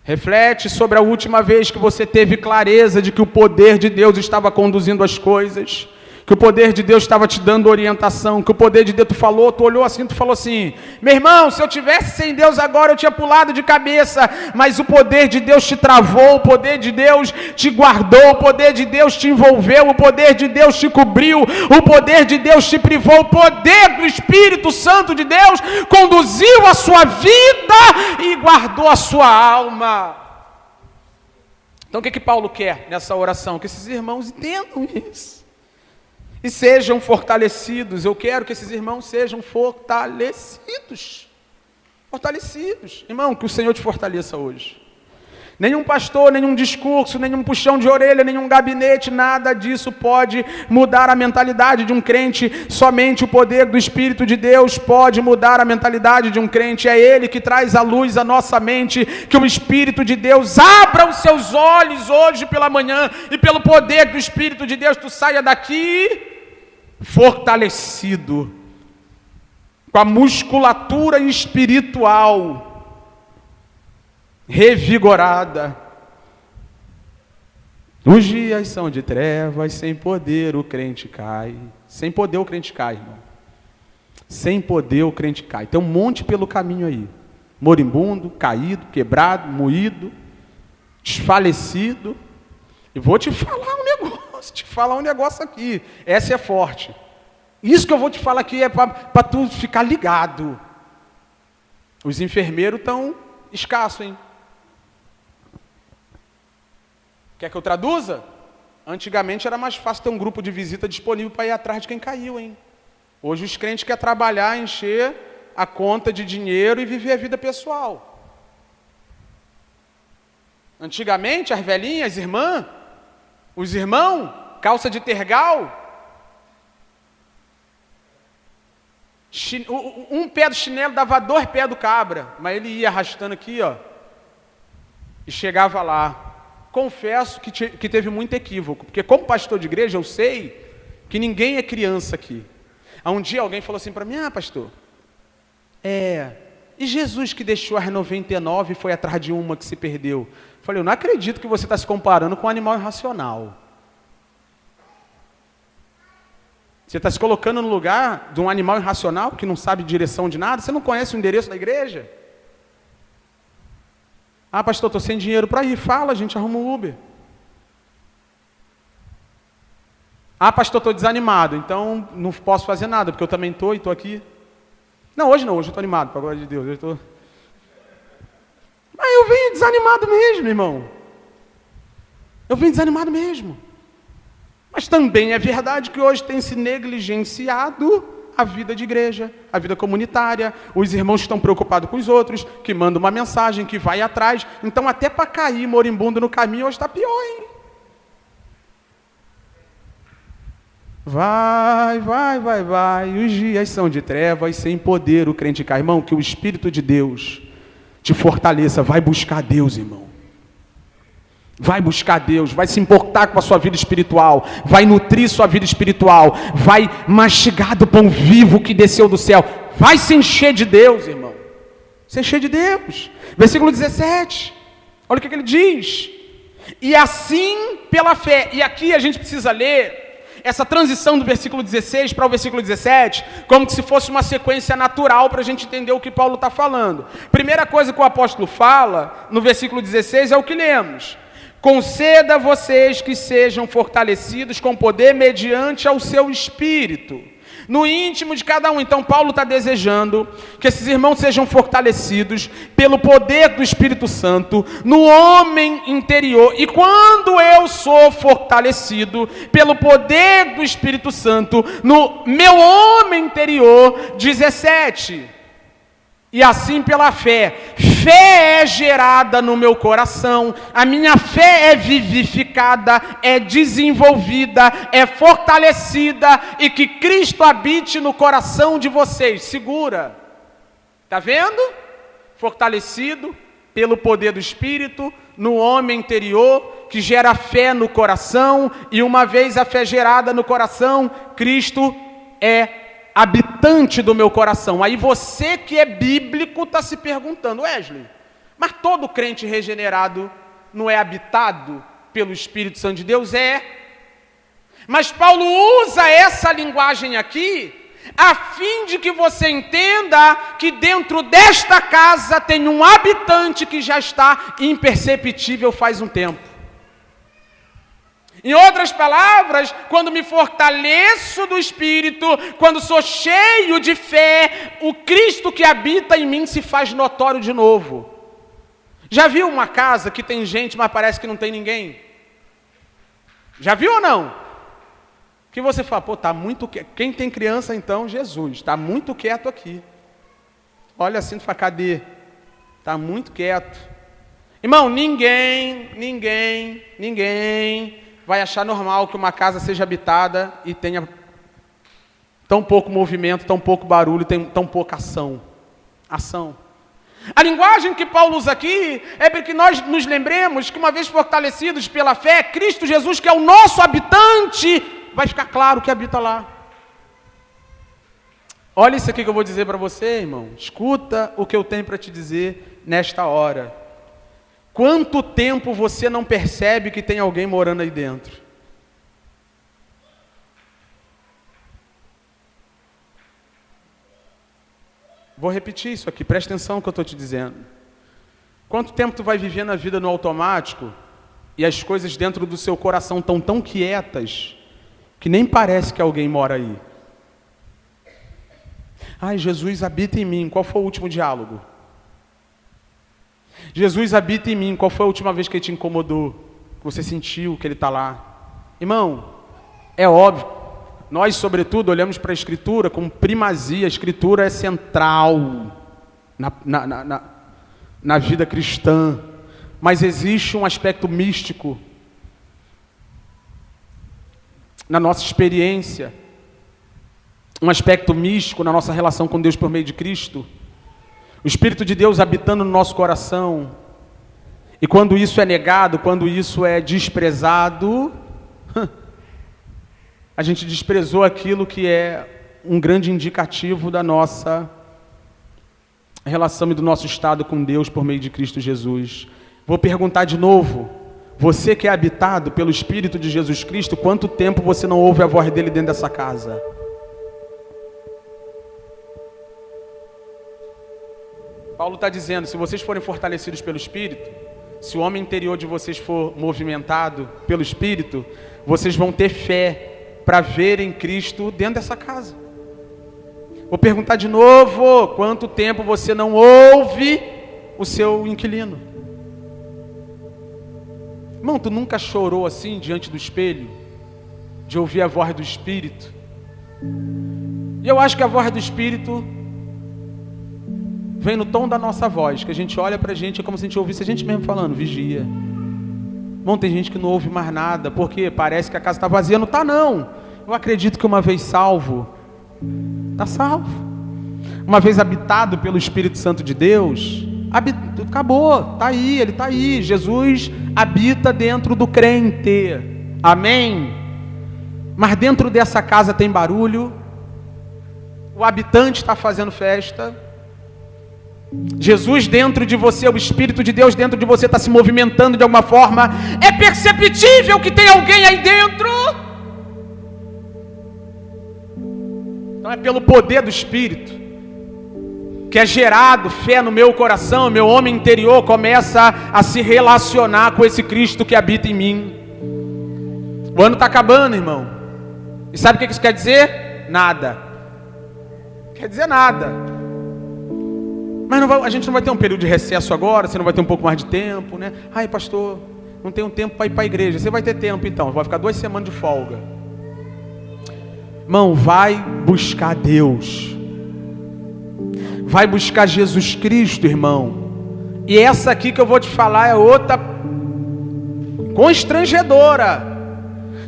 Reflete sobre a última vez que você teve clareza de que o poder de Deus estava conduzindo as coisas, que o poder de Deus estava te dando orientação, que o poder de Deus, tu olhou assim, tu falou assim: meu irmão, se eu tivesse sem Deus agora, eu tinha pulado de cabeça, mas o poder de Deus te travou, o poder de Deus te guardou, o poder de Deus te envolveu, o poder de Deus te cobriu, o poder de Deus te privou, o poder do Espírito Santo de Deus conduziu a sua vida e guardou a sua alma. Então o que Paulo quer nessa oração? Que esses irmãos entendam isso e sejam fortalecidos. Eu quero que esses irmãos sejam fortalecidos. Fortalecidos. Irmão, que o Senhor te fortaleça hoje. Nenhum pastor, nenhum discurso, nenhum puxão de orelha, nenhum gabinete, nada disso pode mudar a mentalidade de um crente. Somente o poder do Espírito de Deus pode mudar a mentalidade de um crente. É Ele que traz à luz a nossa mente. Que o Espírito de Deus abra os seus olhos hoje pela manhã, e pelo poder do Espírito de Deus tu saia daqui fortalecido, com a musculatura espiritual revigorada. Os dias são de trevas, sem poder o crente cai. Sem poder o crente cai, irmão. Sem poder o crente cai. Tem um monte pelo caminho aí. Moribundo, caído, quebrado, moído, desfalecido. E vou te falar um negócio aqui. Essa é forte. Isso que eu vou te falar aqui é para tu ficar ligado. Os enfermeiros estão escassos, hein? Quer que eu traduza? Antigamente era mais fácil ter um grupo de visita disponível para ir atrás de quem caiu, hein? Hoje os crentes querem trabalhar, encher a conta de dinheiro e viver a vida pessoal. Antigamente, as velhinhas, as irmãs, os irmãos, calça de tergal, um pé do chinelo dava 2 pés do cabra, mas ele ia arrastando aqui, ó, e chegava lá. Confesso que teve muito equívoco, porque como pastor de igreja eu sei que ninguém é criança aqui. Um dia alguém falou assim para mim, pastor, e Jesus que deixou as 99 e foi atrás de uma que se perdeu? Eu falei, eu não acredito que você está se comparando com um animal irracional. Você está se colocando no lugar de um animal irracional que não sabe direção de nada? Você não conhece o endereço da igreja? Pastor, estou sem dinheiro para ir. Fala, a gente arruma um Uber. Pastor, estou desanimado, então não posso fazer nada, porque eu também estou aqui. Não, hoje eu estou animado, para a glória de Deus. Mas eu venho desanimado mesmo, irmão. Eu venho desanimado mesmo. Mas também é verdade que hoje tem se negligenciado a vida de igreja, a vida comunitária, os irmãos estão preocupados com os outros, que mandam uma mensagem, que vai atrás. Então até para cair moribundo no caminho hoje está pior, hein? Vai, os dias são de trevas, sem poder o crente cai. Irmão, que o Espírito de Deus te fortaleça, vai buscar Deus, irmão. Vai buscar Deus, vai se importar com a sua vida espiritual, vai nutrir sua vida espiritual, vai mastigar do pão vivo que desceu do céu, vai se encher de Deus, irmão. Se encher de Deus. Versículo 17, olha o que ele diz. E assim pela fé, e aqui a gente precisa ler essa transição do versículo 16 para o versículo 17, como se fosse uma sequência natural para a gente entender o que Paulo está falando. Primeira coisa que o apóstolo fala no versículo 16 é o que lemos. Conceda a vocês que sejam fortalecidos com poder mediante ao seu espírito, no íntimo de cada um. Então Paulo está desejando que esses irmãos sejam fortalecidos pelo poder do Espírito Santo no homem interior. E quando eu sou fortalecido pelo poder do Espírito Santo no meu homem interior, 17... E assim pela fé. Fé é gerada no meu coração, a minha fé é vivificada, é desenvolvida, é fortalecida, e que Cristo habite no coração de vocês. Segura. Está vendo? Fortalecido pelo poder do Espírito no homem interior, que gera fé no coração, e uma vez a fé gerada no coração, Cristo é habitante do meu coração. Aí você que é bíblico está se perguntando, Wesley, mas todo crente regenerado não é habitado pelo Espírito Santo de Deus? É. Mas Paulo usa essa linguagem aqui a fim de que você entenda que dentro desta casa tem um habitante que já está imperceptível faz um tempo. Em outras palavras, quando me fortaleço do Espírito, quando sou cheio de fé, o Cristo que habita em mim se faz notório de novo. Já viu uma casa que tem gente, mas parece que não tem ninguém? Já viu ou não? Que você fala, tá muito quieto. Quem tem criança então, Jesus, está muito quieto aqui. Olha assim, fala, cadê? Está muito quieto. Irmão, ninguém vai achar normal que uma casa seja habitada e tenha tão pouco movimento, tão pouco barulho, tão pouca ação. A linguagem que Paulo usa aqui é para que nós nos lembremos que uma vez fortalecidos pela fé, Cristo Jesus, que é o nosso habitante, vai ficar claro que habita lá. Olha isso aqui que eu vou dizer para você, irmão. Escuta o que eu tenho para te dizer nesta hora. Quanto tempo você não percebe que tem alguém morando aí dentro? Vou repetir isso aqui, presta atenção no que eu estou te dizendo. Quanto tempo tu vai viver na vida no automático e as coisas dentro do seu coração estão tão quietas que nem parece que alguém mora aí? Ai, Jesus habita em mim. Qual foi o último diálogo? Jesus habita em mim. Qual foi a última vez que ele te incomodou? Que você sentiu que ele está lá? Irmão, é óbvio. Nós, sobretudo, olhamos para a Escritura com primazia. A Escritura é central na vida cristã. Mas existe um aspecto místico na nossa experiência. Um aspecto místico na nossa relação com Deus por meio de Cristo. O Espírito de Deus habitando no nosso coração. E quando isso é negado, quando isso é desprezado, a gente desprezou aquilo que é um grande indicativo da nossa relação e do nosso estado com Deus por meio de Cristo Jesus. Vou perguntar de novo. Você que é habitado pelo Espírito de Jesus Cristo, quanto tempo você não ouve a voz dele dentro dessa casa? Paulo está dizendo, se vocês forem fortalecidos pelo Espírito, se o homem interior de vocês for movimentado pelo Espírito, vocês vão ter fé para verem Cristo dentro dessa casa. Vou perguntar de novo, quanto tempo você não ouve o seu inquilino? Irmão, tu nunca chorou assim diante do espelho, de ouvir a voz do Espírito? E eu acho que a voz do Espírito vem no tom da nossa voz, que a gente olha pra gente, é como se a gente ouvisse a gente mesmo falando, vigia. Irmão, tem gente que não ouve mais nada, porque parece que a casa está vazia. Não está, não. Eu acredito que uma vez salvo, está salvo. Uma vez habitado pelo Espírito Santo de Deus, acabou, está aí, ele está aí. Jesus habita dentro do crente. Amém? Mas dentro dessa casa tem barulho, o habitante está fazendo festa. Jesus dentro de você, o Espírito de Deus dentro de você está se movimentando de alguma forma. É perceptível que tem alguém aí dentro. Então é pelo poder do Espírito que é gerado fé no meu coração. Meu homem interior começa a se relacionar com esse Cristo que habita em mim. O ano está acabando, irmão. E sabe o que isso quer dizer? Nada. Quer dizer nada. Mas a gente não vai ter um período de recesso agora, você não vai ter um pouco mais de tempo, né? Ai, pastor, não tenho tempo para ir para a igreja. Você vai ter tempo então, vai ficar 2 semanas de folga. Irmão, vai buscar Deus. Vai buscar Jesus Cristo, irmão. E essa aqui que eu vou te falar é outra constrangedora.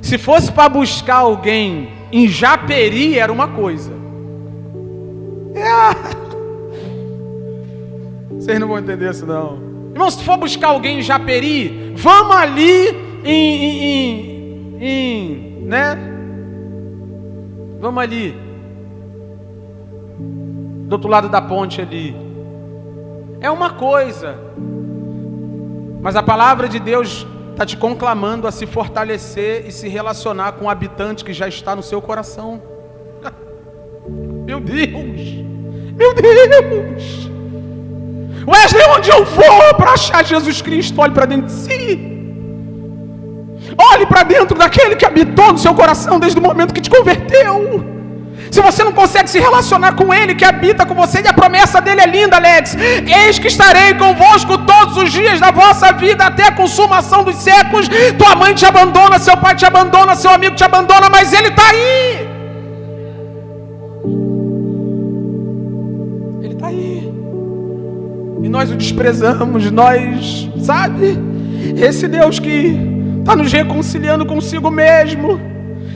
Se fosse para buscar alguém em Japeri, era uma coisa. Vocês não vão entender isso não. Irmão, se tu for buscar alguém em Japeri, vamos ali né? Vamos ali. Do outro lado da ponte ali. É uma coisa. Mas a palavra de Deus está te conclamando a se fortalecer e se relacionar com o habitante que já está no seu coração. Meu Deus! Meu Deus! Wesley, onde eu vou para achar Jesus Cristo? Olhe para dentro de si. Olhe para dentro daquele que habitou no seu coração desde o momento que te converteu. Se você não consegue se relacionar com Ele que habita com você, e a promessa dele é linda, Alex. Eis que estarei convosco todos os dias da vossa vida até a consumação dos séculos. Tua mãe te abandona, seu pai te abandona, seu amigo te abandona, mas Ele está aí. Ele está aí. E nós o desprezamos, nós, sabe? Esse Deus que está nos reconciliando consigo mesmo.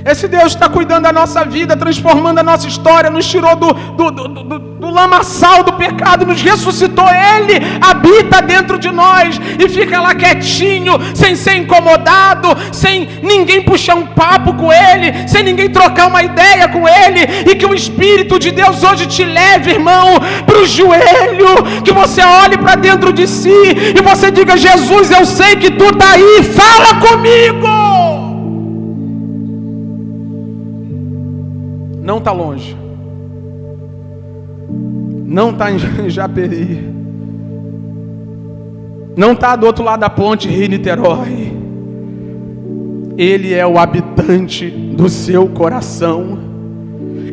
Esse Deus está cuidando da nossa vida, transformando a nossa história, nos tirou do lamaçal do pecado, nos ressuscitou. Ele habita dentro de nós e fica lá quietinho, sem ser incomodado, sem ninguém puxar um papo com Ele, sem ninguém trocar uma ideia com Ele. E que o Espírito de Deus hoje te leve, irmão, para o joelho, que você olhe para dentro de si e você diga: Jesus, eu sei que Tu está aí, fala comigo. Não está longe. não está em Japeri, não está do outro lado da ponte Rio-Niterói. Ele é o habitante do seu coração.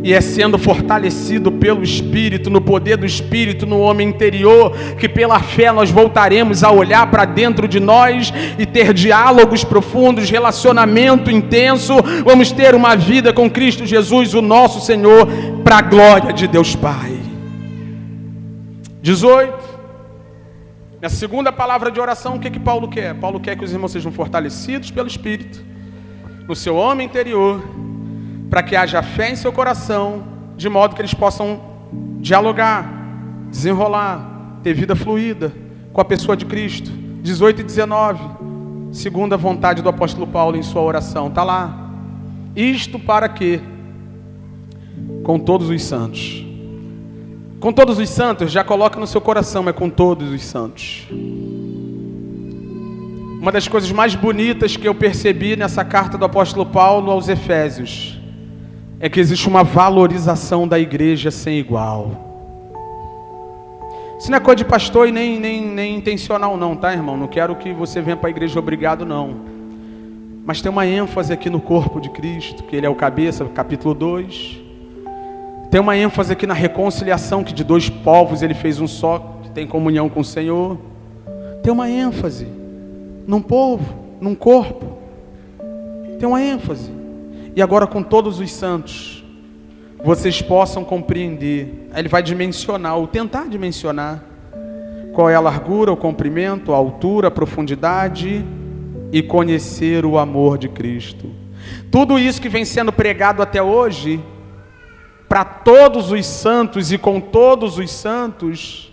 E é sendo fortalecido pelo Espírito, no poder do Espírito, no homem interior, que pela fé nós voltaremos a olhar para dentro de nós e ter diálogos profundos, relacionamento intenso. Vamos ter uma vida com Cristo Jesus, o nosso Senhor, para a glória de Deus Pai. 18. A segunda palavra de oração, o que Paulo quer? Paulo quer que os irmãos sejam fortalecidos pelo Espírito, no seu homem interior, para que haja fé em seu coração, de modo que eles possam dialogar, desenrolar, ter vida fluida com a pessoa de Cristo. 18 e 19, segunda vontade do apóstolo Paulo em sua oração, está lá. Isto para quê? Com todos os santos. Com todos os santos, já coloca no seu coração, é com todos os santos. Uma das coisas mais bonitas que eu percebi nessa carta do apóstolo Paulo aos Efésios é que existe uma valorização da igreja sem igual. Isso não é coisa de pastor e nem intencional não, tá, irmão? Não quero que você venha para a igreja obrigado, não. Mas tem uma ênfase aqui no corpo de Cristo, que ele é o cabeça, capítulo 2. Tem uma ênfase aqui na reconciliação, que de dois povos ele fez um só, que tem comunhão com o Senhor. Tem uma ênfase num povo, num corpo. Tem uma ênfase. E agora com todos os santos, vocês possam compreender. Ele vai dimensionar, ou tentar dimensionar, qual é a largura, o comprimento, a altura, a profundidade, e conhecer o amor de Cristo. Tudo isso que vem sendo pregado até hoje, para todos os santos e com todos os santos,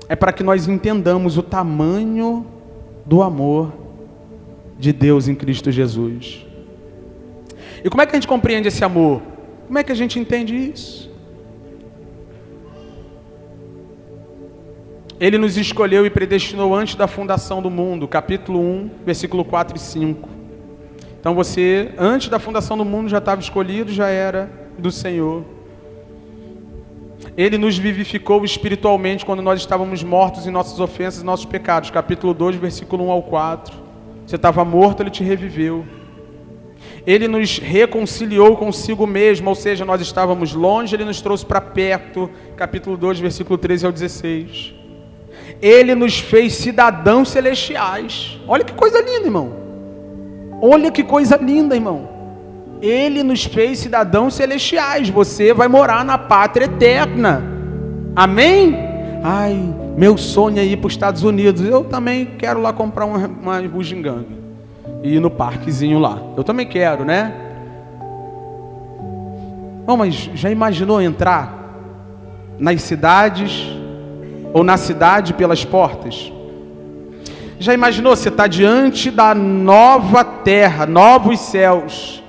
é para que nós entendamos o tamanho do amor de Deus em Cristo Jesus. E como é que a gente compreende esse amor? Como é que a gente entende isso? Ele nos escolheu e predestinou antes da fundação do mundo, capítulo 1, versículo 4 e 5. Então você, antes da fundação do mundo, já estava escolhido, já era do Senhor. Ele nos vivificou espiritualmente quando nós estávamos mortos em nossas ofensas e nossos pecados, capítulo 2, versículo 1 ao 4. Você estava morto, Ele te reviveu. Ele nos reconciliou consigo mesmo, ou seja, nós estávamos longe, Ele nos trouxe para perto, capítulo 2, versículo 13 ao 16. Ele nos fez cidadãos celestiais. Olha que coisa linda, irmão. Olha que coisa linda, irmão. Ele nos fez cidadãos celestiais. Você vai morar na pátria eterna. Amém? Ai, meu sonho é ir para os Estados Unidos. Eu também quero lá comprar uma bugiganga e ir no parquezinho lá. Eu também quero, né? Bom, mas já imaginou entrar nas cidades ou na cidade pelas portas? Já imaginou você estar diante da nova terra, novos céus,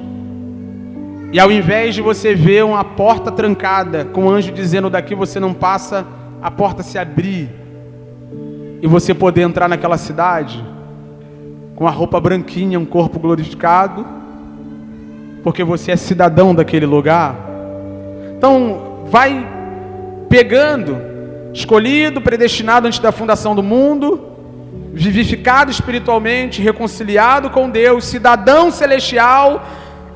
e ao invés de você ver uma porta trancada, com um anjo dizendo daqui você não passa, a porta se abrir, e você poder entrar naquela cidade, com a roupa branquinha, um corpo glorificado, porque você é cidadão daquele lugar. Então, vai pegando, escolhido, predestinado antes da fundação do mundo, vivificado espiritualmente, reconciliado com Deus, cidadão celestial.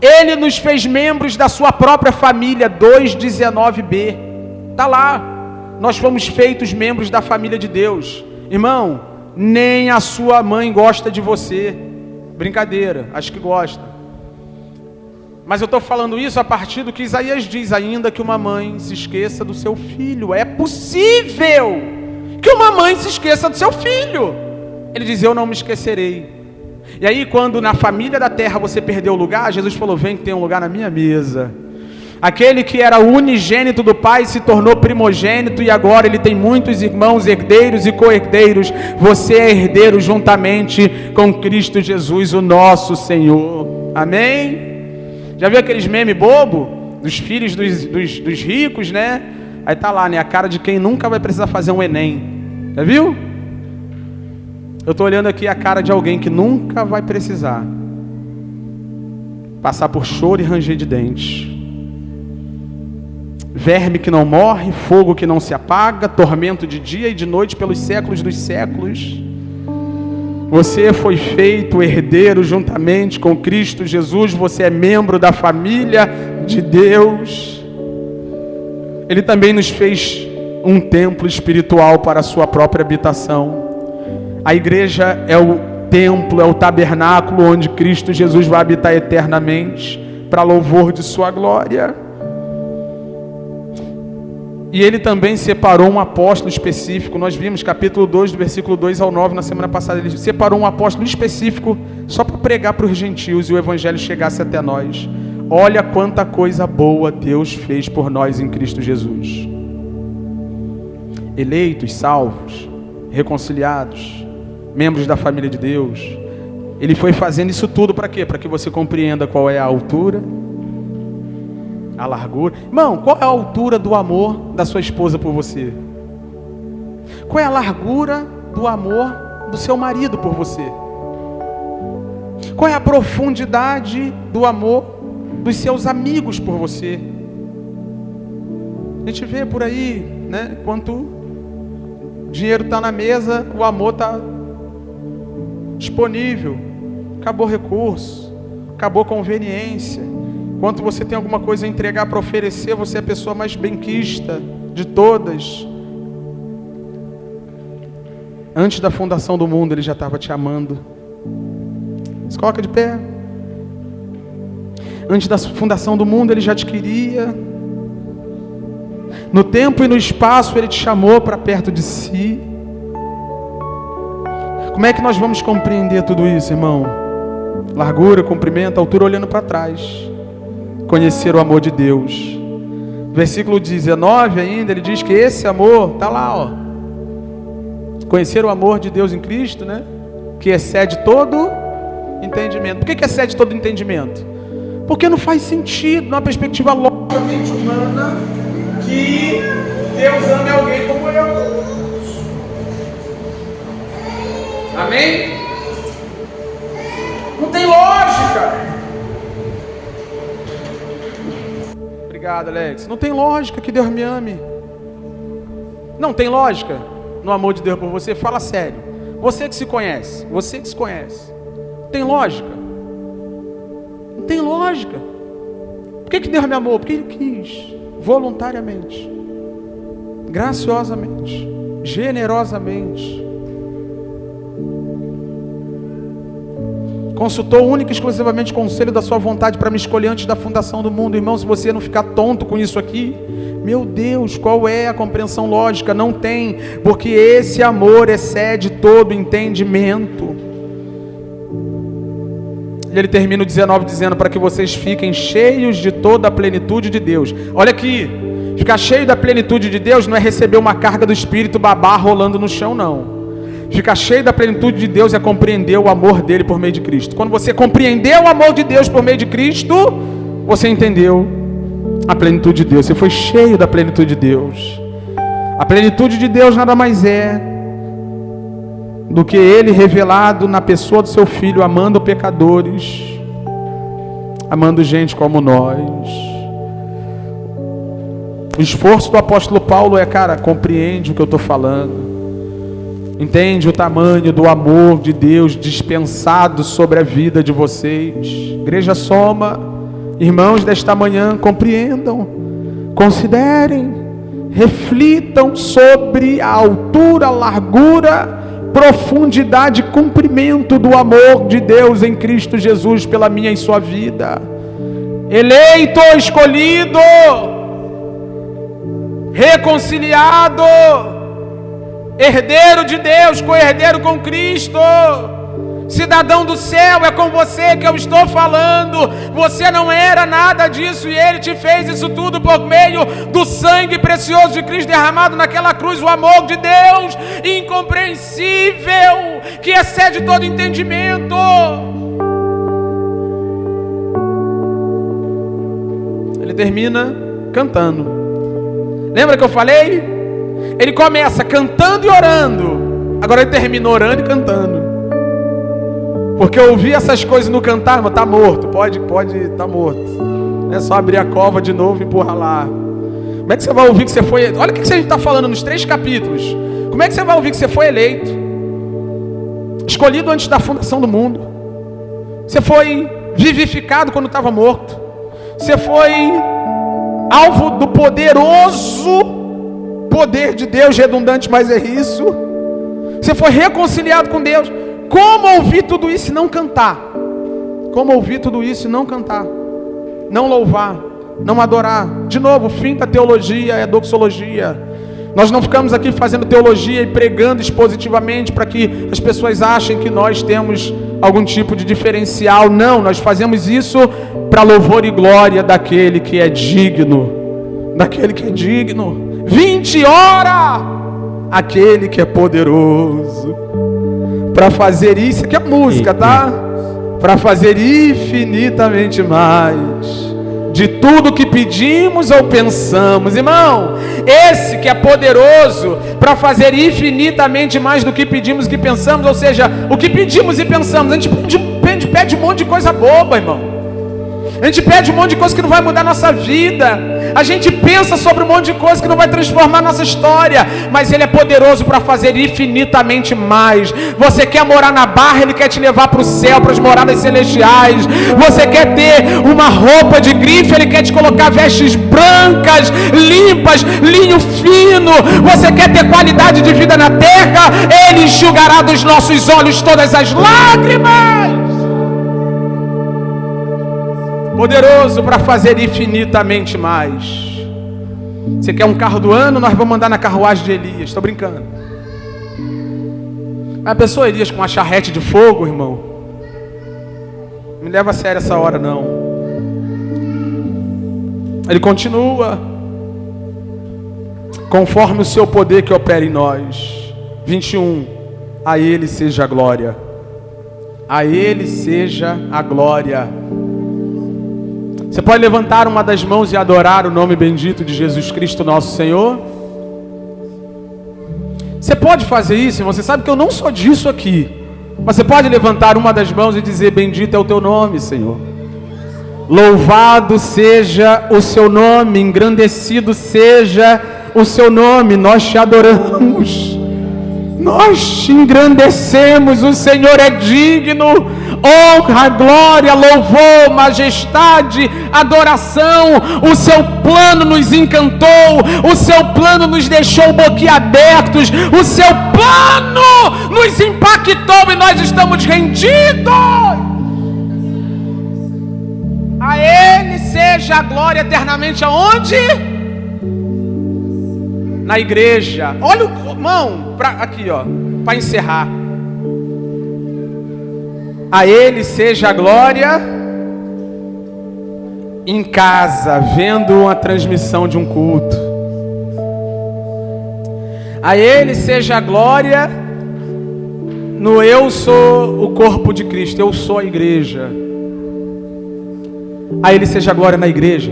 Ele nos fez membros da sua própria família, 2:19b. Está lá. Nós fomos feitos membros da família de Deus. Irmão, nem a sua mãe gosta de você. Brincadeira, acho que gosta. Mas eu estou falando isso a partir do que Isaías diz, ainda que uma mãe se esqueça do seu filho. É possível que uma mãe se esqueça do seu filho. Ele diz, eu não me esquecerei. E aí quando na família da terra você perdeu o lugar, Jesus falou, vem que tem um lugar na minha mesa. Aquele que era unigênito do Pai se tornou primogênito e agora ele tem muitos irmãos, herdeiros e co-herdeiros. Você é herdeiro juntamente com Cristo Jesus, o nosso Senhor. Amém? Já viu aqueles memes bobo dos filhos dos ricos, né? Aí tá lá, né? A cara de quem nunca vai precisar fazer um Enem. Já viu? Eu estou olhando aqui a cara de alguém que nunca vai precisar passar por choro e ranger de dentes. verme que não morre, fogo que não se apaga, tormento de dia e de noite pelos séculos dos séculos. Você foi feito herdeiro juntamente com Cristo Jesus, você é membro da família de Deus. Ele também nos fez um templo espiritual para a sua própria habitação. A igreja é o templo, é o tabernáculo onde Cristo Jesus vai habitar eternamente, para louvor de sua glória. E ele também separou um apóstolo específico. Nós vimos capítulo 2, do versículo 2 ao 9, na semana passada. Ele separou um apóstolo específico só para pregar para os gentios e o evangelho chegasse até nós. Olha quanta coisa boa Deus fez por nós em Cristo Jesus. Eleitos, salvos, reconciliados, membros da família de Deus. Ele foi fazendo isso tudo para quê? Para que você compreenda qual é a altura, a largura. Irmão, qual é a altura do amor da sua esposa por você? Qual é a largura do amor do seu marido por você? Qual é a profundidade do amor dos seus amigos por você? A gente vê por aí, né? Enquanto o dinheiro está na mesa, o amor está disponível. Acabou recurso, acabou conveniência. Enquanto você tem alguma coisa a entregar para oferecer, você é a pessoa mais benquista de todas. Antes da fundação do mundo, Ele já estava te amando. Se coloca de pé. Antes da fundação do mundo, Ele já te queria. No tempo e no espaço, Ele te chamou para perto de si. Como é que nós vamos compreender tudo isso, irmão? Largura, comprimento, altura, olhando para trás. Conhecer o amor de Deus. Versículo 19 ainda, ele diz que esse amor, está lá, ó. Conhecer o amor de Deus em Cristo, né? Que excede todo entendimento. Por que excede todo entendimento? Porque não faz sentido, numa perspectiva logicamente humana, que Deus ame alguém como eu. Amém? Não tem lógica. Obrigado, Alex. Não tem lógica que Deus me ame. Não tem lógica no amor de Deus por você. Fala sério. Você que se conhece. Você que se conhece. Tem lógica? Não tem lógica. Por que Deus me amou? Porque Ele quis. Voluntariamente. Graciosamente. Generosamente. Consultou única e exclusivamente o conselho da sua vontade para me escolher antes da fundação do mundo. Irmão, se você não ficar tonto com isso aqui, meu Deus, qual é a compreensão lógica? Não tem, porque esse amor excede todo entendimento. E ele termina o 19 dizendo para que vocês fiquem cheios de toda a plenitude de Deus. Olha aqui, ficar cheio da plenitude de Deus não é receber uma carga do Espírito babá rolando no chão, não. Ficar cheio da plenitude de Deus é compreender o amor dele por meio de Cristo. Quando você compreendeu o amor de Deus por meio de Cristo, você entendeu a plenitude de Deus. Você foi cheio da plenitude de Deus. A plenitude de Deus nada mais é do que Ele revelado na pessoa do seu Filho, amando pecadores, amando gente como nós. O esforço do apóstolo Paulo é, cara, compreende o que eu estou falando. Entende o tamanho do amor de Deus dispensado sobre a vida de vocês. Igreja Soma, irmãos desta manhã, compreendam, considerem, reflitam sobre a altura, largura, profundidade e comprimento do amor de Deus em Cristo Jesus pela minha e sua vida. Eleito, escolhido, reconciliado, herdeiro de Deus, co-herdeiro com Cristo, cidadão do céu, é com você que eu estou falando. Você não era nada disso e Ele te fez isso tudo por meio do sangue precioso de Cristo derramado naquela cruz. O amor de Deus incompreensível, que excede todo entendimento. Ele termina cantando. Lembra que eu falei? Ele começa cantando e orando. Agora ele termina orando e cantando. Porque eu ouvi essas coisas no cantar, mas tá morto. Pode, tá morto. É só abrir a cova de novo e empurrar lá. Como é que você vai ouvir que você foi... Olha o que a gente está falando nos 3 capítulos. Como é que você vai ouvir que você foi eleito? Escolhido antes da fundação do mundo. Você foi vivificado quando estava morto. Você foi alvo do poderoso poder de Deus, redundante, mas é isso. Você foi reconciliado com Deus. Como ouvir tudo isso e não cantar? Como ouvir tudo isso e não cantar? Não louvar, não adorar. De novo, o fim da teologia é doxologia. Nós não ficamos aqui fazendo teologia e pregando expositivamente para que as pessoas achem que nós temos algum tipo de diferencial. Não, nós fazemos isso para louvor e glória daquele que é digno. Daquele que é digno. 20 horas! Aquele que é poderoso. Para fazer isso, aqui é música, tá? Para fazer infinitamente mais de tudo que pedimos ou pensamos. Irmão, esse que é poderoso para fazer infinitamente mais do que pedimos e que pensamos, ou seja, o que pedimos e pensamos, a gente pede um monte de coisa boba, irmão. A gente pede um monte de coisa que não vai mudar a nossa vida. A gente pensa sobre um monte de coisa que não vai transformar a nossa história. Mas Ele é poderoso para fazer infinitamente mais. Você quer morar na Barra, Ele quer te levar para o céu, para as moradas celestiais. Você quer ter uma roupa de grife, Ele quer te colocar vestes brancas, limpas, linho fino. Você quer ter qualidade de vida na terra, Ele enxugará dos nossos olhos todas as lágrimas. Poderoso para fazer infinitamente mais. Você quer um carro do ano? Nós vamos andar na carruagem de Elias. Estou brincando. A pessoa Elias com uma charrete de fogo, irmão, não me leva a sério essa hora não. Ele continua: conforme o seu poder que opera em nós. 21. A Ele seja a glória. A Ele seja a glória. Você pode levantar uma das mãos e adorar o nome bendito de Jesus Cristo, nosso Senhor? Você pode fazer isso, irmão? Você sabe que eu não sou disso aqui. Mas você pode levantar uma das mãos e dizer: bendito é o teu nome, Senhor. Louvado seja o seu nome, engrandecido seja o seu nome. Nós te adoramos. Nós te engrandecemos, o Senhor é digno. Honra, glória, louvor, majestade, adoração. O seu plano nos encantou. O seu plano nos deixou boquiabertos. O seu plano nos impactou e nós estamos rendidos. A Ele seja a glória eternamente. Aonde? Na igreja. Olha o irmão, aqui ó, para encerrar. A Ele seja a glória em casa, vendo uma transmissão de um culto. A Ele seja a glória no eu sou o corpo de Cristo, eu sou a igreja. A Ele seja a glória na igreja.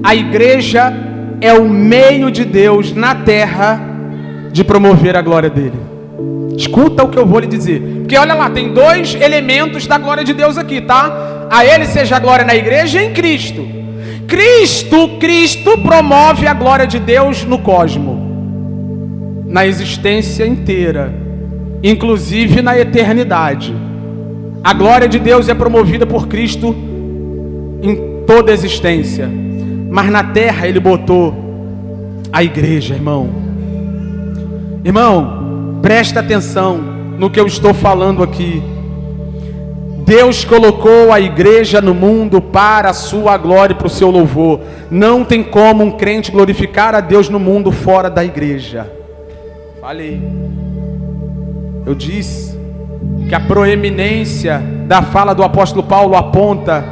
A igreja é o meio de Deus na terra de promover a glória dele. Escuta o que eu vou lhe dizer. Porque olha lá, tem 2 elementos da glória de Deus aqui, tá? A Ele seja a glória na igreja e em Cristo. Cristo promove a glória de Deus no cosmo, na existência inteira, inclusive na eternidade. A glória de Deus é promovida por Cristo em toda a existência. Mas na terra Ele botou a igreja, irmão. Irmão, presta atenção no que eu estou falando aqui. Deus colocou a igreja no mundo para a sua glória e para o seu louvor. Não tem como um crente glorificar a Deus no mundo fora da igreja. Falei. Eu disse que a proeminência da fala do apóstolo Paulo aponta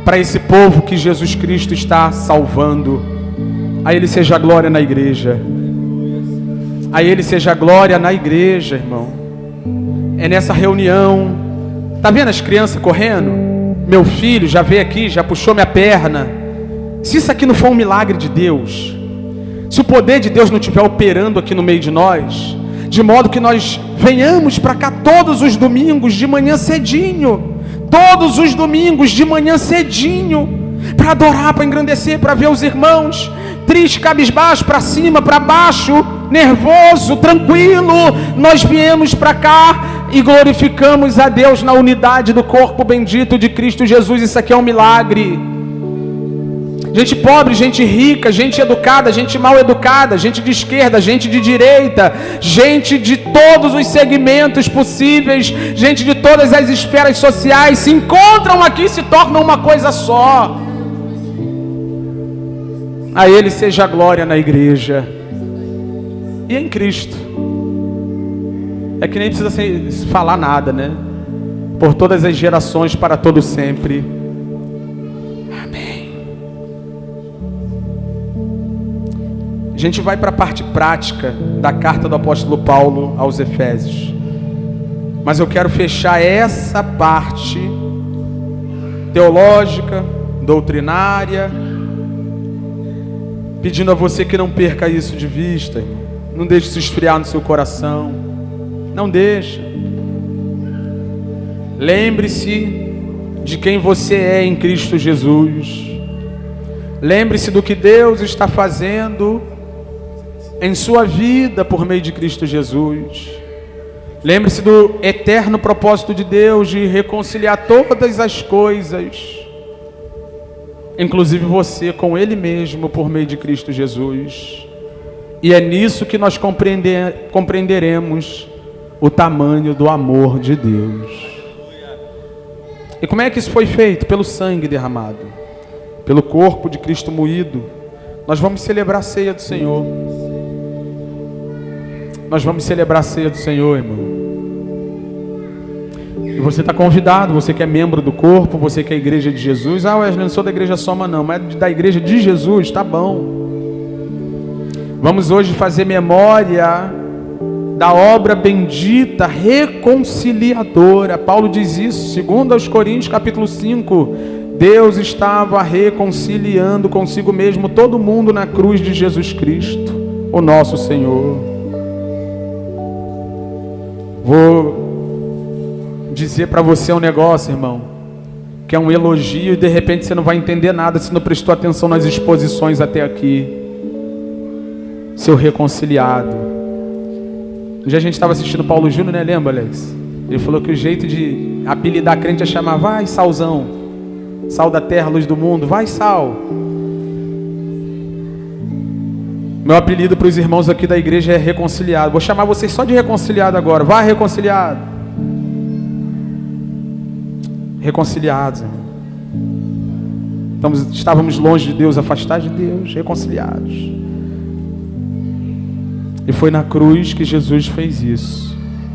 para esse povo que Jesus Cristo está salvando. A Ele seja a glória na igreja. A Ele seja a glória na igreja, irmão. É nessa reunião. Tá vendo as crianças correndo? Meu filho já veio aqui, já puxou minha perna. Se isso aqui não for um milagre de Deus, se o poder de Deus não estiver operando aqui no meio de nós, de modo que nós venhamos para cá todos os domingos de manhã cedinho, todos os domingos de manhã cedinho, para adorar, para engrandecer, para ver os irmãos triste, cabisbaixo, para cima, para baixo, nervoso, tranquilo. Nós viemos para cá e glorificamos a Deus na unidade do corpo bendito de Cristo Jesus. Isso aqui é um milagre. Gente pobre, gente rica, gente educada, gente mal educada, gente de esquerda, gente de direita, gente de todos os segmentos possíveis, gente de todas as esferas sociais se encontram aqui e se tornam uma coisa só. A Ele seja a glória na igreja e em Cristo. É que nem precisa falar nada, né? Por todas as gerações, para todo sempre. Amém. A gente vai para a parte prática da carta do apóstolo Paulo aos Efésios. Mas eu quero fechar essa parte teológica, doutrinária, pedindo a você que não perca isso de vista. Não deixe se esfriar no seu coração. Não deixa. Lembre-se de quem você é em Cristo Jesus. Lembre-se do que Deus está fazendo em sua vida por meio de Cristo Jesus. Lembre-se do eterno propósito de Deus de reconciliar todas as coisas, inclusive você com Ele mesmo por meio de Cristo Jesus. E é nisso que nós compreenderemos o tamanho do amor de Deus. E como é que isso foi feito? Pelo sangue derramado, pelo corpo de Cristo moído. Nós vamos celebrar a ceia do Senhor. Nós vamos celebrar a ceia do Senhor, irmão. E você está convidado, você que é membro do corpo, você que é a igreja de Jesus. Ah, Wesley, não sou da igreja Soma não, mas da igreja de Jesus, tá bom. Vamos hoje fazer memória da obra bendita, reconciliadora. Paulo diz isso, 2 Coríntios capítulo 5. Deus estava reconciliando consigo mesmo todo mundo na cruz de Jesus Cristo, o nosso Senhor. Vou dizer para você um negócio, irmão, que é um elogio e de repente você não vai entender nada se não prestou atenção nas exposições até aqui. Seu reconciliado. Um dia a gente estava assistindo Paulo Júnior, né? Lembra, Alex? Ele falou que o jeito de apelidar crente é chamar, vai Salzão, sal da terra, luz do mundo, vai Sal. Meu apelido para os irmãos aqui da igreja é reconciliado. Vou chamar vocês só de reconciliado agora. Vai, reconciliado. Reconciliados. Estávamos longe de Deus, afastados de Deus, reconciliados. E foi na cruz que Jesus fez isso.